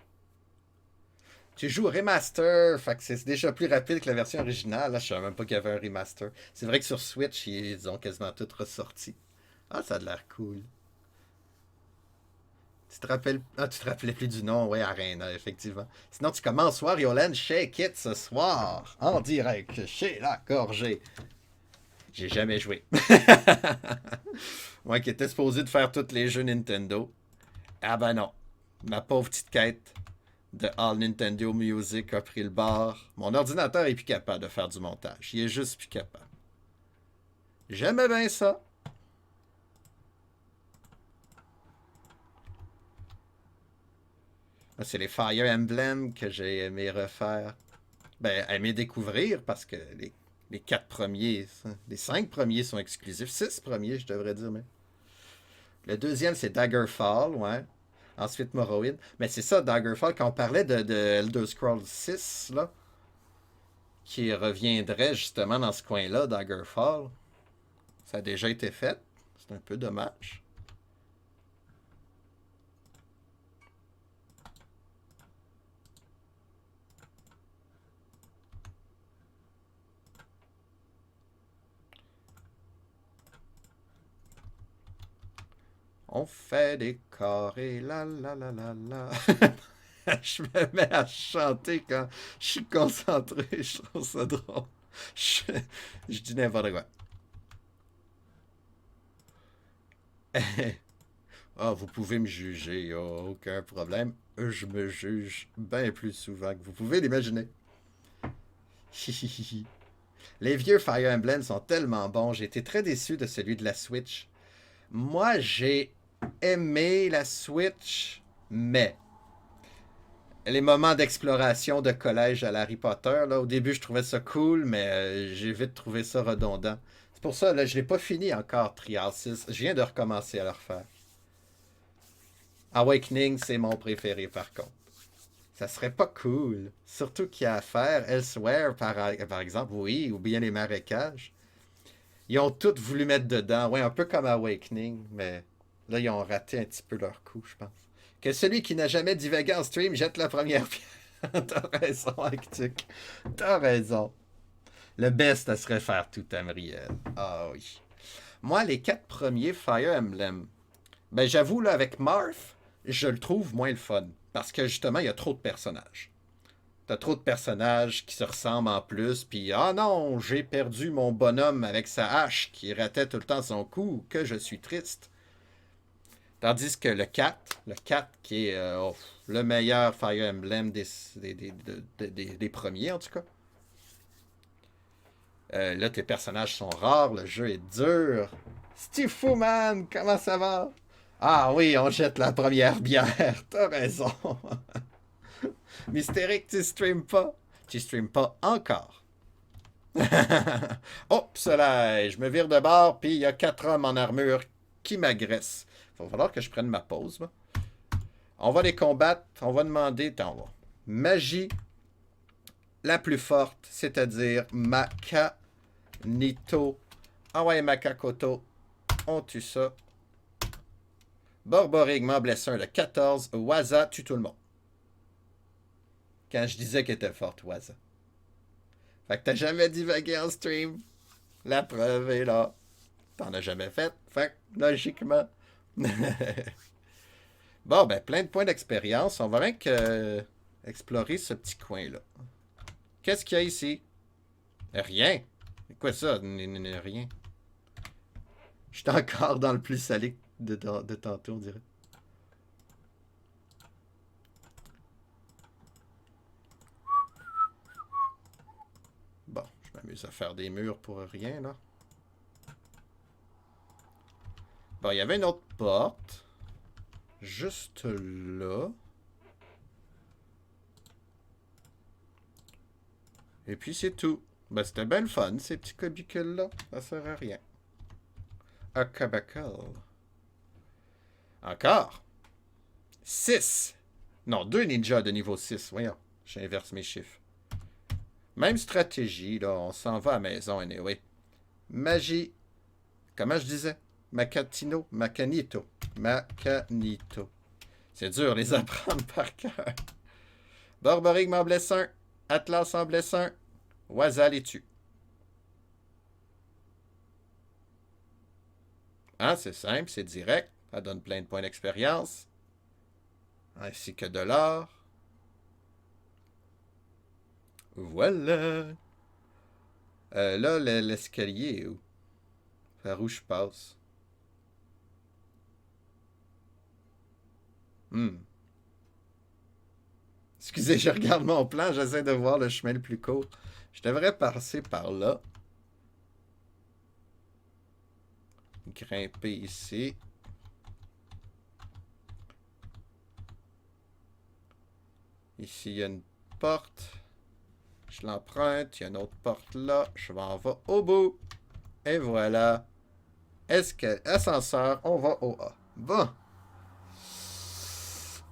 Tu joues au remaster, fait que c'est déjà plus rapide que la version originale. Là, je savais même pas qu'il y avait un remaster. C'est vrai que sur Switch, ils ont quasiment tout ressorti. Ah, ça a l'air cool. Tu te rappelles... Ah, tu te rappelais plus du nom, ouais, Arena, effectivement. Sinon, tu commences Wario Land Shake It ce soir, en direct, chez la Gorgée. J'ai jamais joué. Moi qui étais supposé de faire tous les jeux Nintendo. Ah ben non. Ma pauvre petite quête de All Nintendo Music a pris le bord. Mon ordinateur est plus capable de faire du montage. Il est juste plus capable. J'aimais bien ça. C'est les Fire Emblem que j'ai aimé refaire. Ben, aimé découvrir parce que les 4 premiers, les 5 premiers sont exclusifs. 6 premiers, je devrais dire, mais. Le deuxième, c'est Daggerfall, ouais. Ensuite, Morrowind. Mais c'est ça, Daggerfall, quand on parlait de Elder Scrolls 6, là, qui reviendrait justement dans ce coin-là, Daggerfall, ça a déjà été fait. C'est un peu dommage. On fait des carrés, la la la la la. Je me mets à chanter quand je suis concentré, je trouve ça drôle. Je, je dis n'importe quoi. Ah, vous pouvez me juger, y a aucun problème. Je me juge bien plus souvent que vous pouvez l'imaginer. Les vieux Fire Emblem sont tellement bons. J'ai été très déçu de celui de la Switch. Moi, j'ai aimé la Switch, mais les moments d'exploration de collège à Harry Potter, là, au début, je trouvais ça cool, mais j'ai vite trouvé ça redondant. C'est pour ça, là, je l'ai pas fini encore, Trial 6. Je viens de recommencer à le refaire. Awakening, c'est mon préféré, par contre. Ça serait pas cool. Surtout qu'il y a à faire Elsewhere, par exemple, oui, ou bien les marécages. Ils ont tous voulu mettre dedans. Ouais, un peu comme Awakening, mais là, ils ont raté un petit peu leur coup, je pense. Que celui qui n'a jamais divagué en stream jette la première pierre. T'as raison, Actic. T'as raison. Le best, ça serait faire tout Tamriel. Ah oui. Moi, les 4 premiers Fire Emblem, ben j'avoue, là, avec Marth, je le trouve moins le fun. Parce que justement, il y a trop de personnages. T'as trop de personnages qui se ressemblent en plus, puis ah non, j'ai perdu mon bonhomme avec sa hache qui ratait tout le temps son coup, que je suis triste. Tandis que le 4 qui est le meilleur Fire Emblem des premiers en tout cas. Là, tes personnages sont rares, le jeu est dur. Steve fou, man, comment ça va? Ah oui, on jette la première bière, t'as raison. Mystérique, tu stream pas? Tu stream pas encore. Oh, soleil, je me vire de bord, puis il y a 4 hommes en armure qui m'agressent. Il va falloir que je prenne ma pause. Là. On va les combattre, on va demander, attends, on va. Magie la plus forte, c'est-à-dire ma Nito. Ah ouais, Makakoto. On tue ça. Borborig m'en blesse un de 14. Waza tue tout le monde. Quand je disais qu'elle était forte, Waza. Fait que t'as jamais divagué en stream. La preuve est là. T'en as jamais fait. Fait que, logiquement. Bon, ben, plein de points d'expérience. On va rien que explorer ce petit coin-là. Qu'est-ce qu'il y a ici? Rien. C'est quoi ça? Rien. Je suis encore dans le plus salé de tantôt, on dirait. Bon, je m'amuse à faire des murs pour rien, là. Bon, il y avait une autre porte. Juste là. Et puis c'est tout. Ben, c'était bien le fun, ces petits cubicules-là. Ça sert à rien. Un cubicle. Encore. 6. Non, 2 ninjas de niveau 6. Voyons, j'inverse mes chiffres. Même stratégie, là. On s'en va à la maison, anyway. Magie. Comment je disais? Macatino. Macanito. Macanito. C'est dur les apprendre par cœur. Borborig m'en blesse un. Atlas en blesse un. Waza les tue. Ah, c'est simple, c'est direct. Ça donne plein de points d'expérience. Ainsi que de l'or. Voilà. Là, l'escalier est où? Par où je passe? Excusez, je regarde mon plan, j'essaie de voir le chemin le plus court. Je devrais passer par là. Grimper ici. Ici, il y a une porte. Je l'emprunte. Il y a une autre porte là. Je m'en vais au bout. Et voilà. Ascenseur, on va au A. Bon.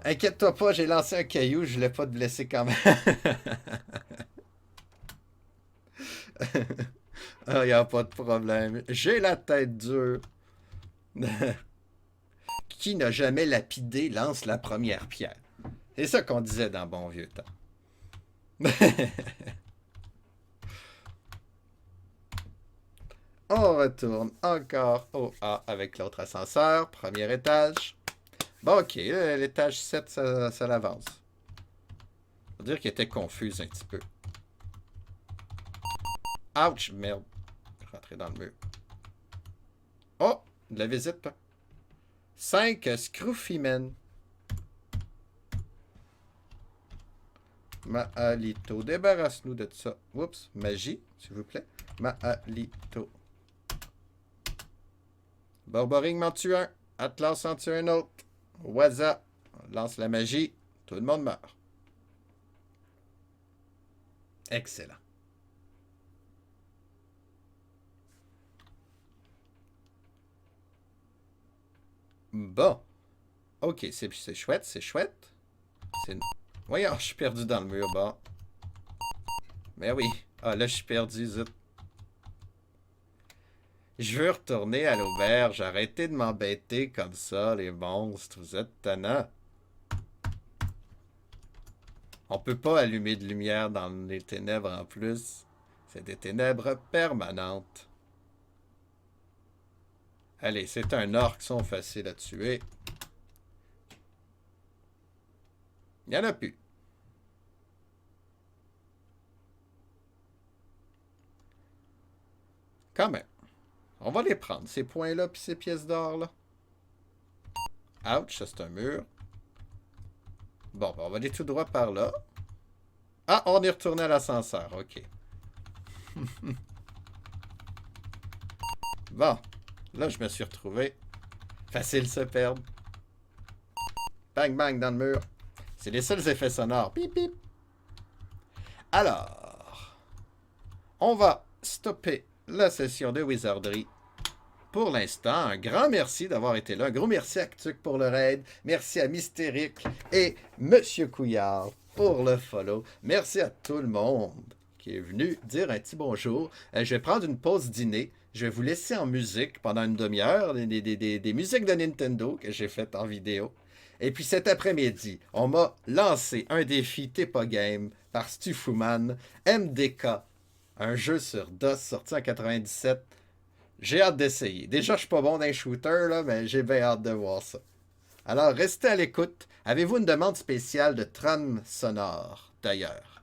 Inquiète-toi pas, j'ai lancé un caillou. Je voulais pas te blesser quand même. Ah, il n'y a pas de problème. J'ai la tête dure. Qui n'a jamais lapidé lance la première pierre. C'est ça qu'on disait dans bon vieux temps. On retourne encore au A avec l'autre ascenseur. Premier étage. Bon, ok, l'étage 7, ça l'avance. Faut dire qu'il était confus un petit peu. Ouch, merde. Je suis rentré dans le mur. Oh, de la visite. 5 Scruffimen. Maalito. Débarrasse-nous de ça. Oups, magie, s'il vous plaît. Maalito. Borboring m'en tue un. Atlas en tue un autre. Waza lance la magie. Tout le monde meurt. Excellent. Bon. Ok, c'est chouette, c'est chouette. Voyons, je suis perdu dans le mur, bon. Mais oui. Ah, là, je suis perdu, zut. Je veux retourner à l'auberge. Arrêtez de m'embêter comme ça, les monstres. Vous êtes tannants. On peut pas allumer de lumière dans les ténèbres en plus. C'est des ténèbres permanentes. Allez, c'est un orc, ils sont faciles à tuer. Il n'y en a plus. Quand même. On va les prendre, ces points-là puis ces pièces d'or-là. Ouch, ça c'est un mur. Bon, ben, on va aller tout droit par là. Ah, on est retourné à l'ascenseur, ok. Bon, là je me suis retrouvé. Facile se perdre. Bang bang dans le mur. C'est les seuls effets sonores. Pip pip. Alors, on va stopper la session de Wizardry. Pour l'instant, un grand merci d'avoir été là. Un gros merci à Ctuc pour le raid. Merci à Mystérique et Monsieur Couillard pour le follow. Merci à tout le monde qui est venu dire un petit bonjour. Je vais prendre une pause dîner. Je vais vous laisser en musique pendant une demi-heure, des musiques de Nintendo que j'ai faites en vidéo. Et puis cet après-midi, on m'a lancé un défi Tepa Game par Stufuman, MDK, un jeu sur DOS sorti en 97. J'ai hâte d'essayer. Déjà, je suis pas bon dans un shooter, là, mais j'ai bien hâte de voir ça. Alors, restez à l'écoute. Avez-vous une demande spéciale de trame sonore, d'ailleurs?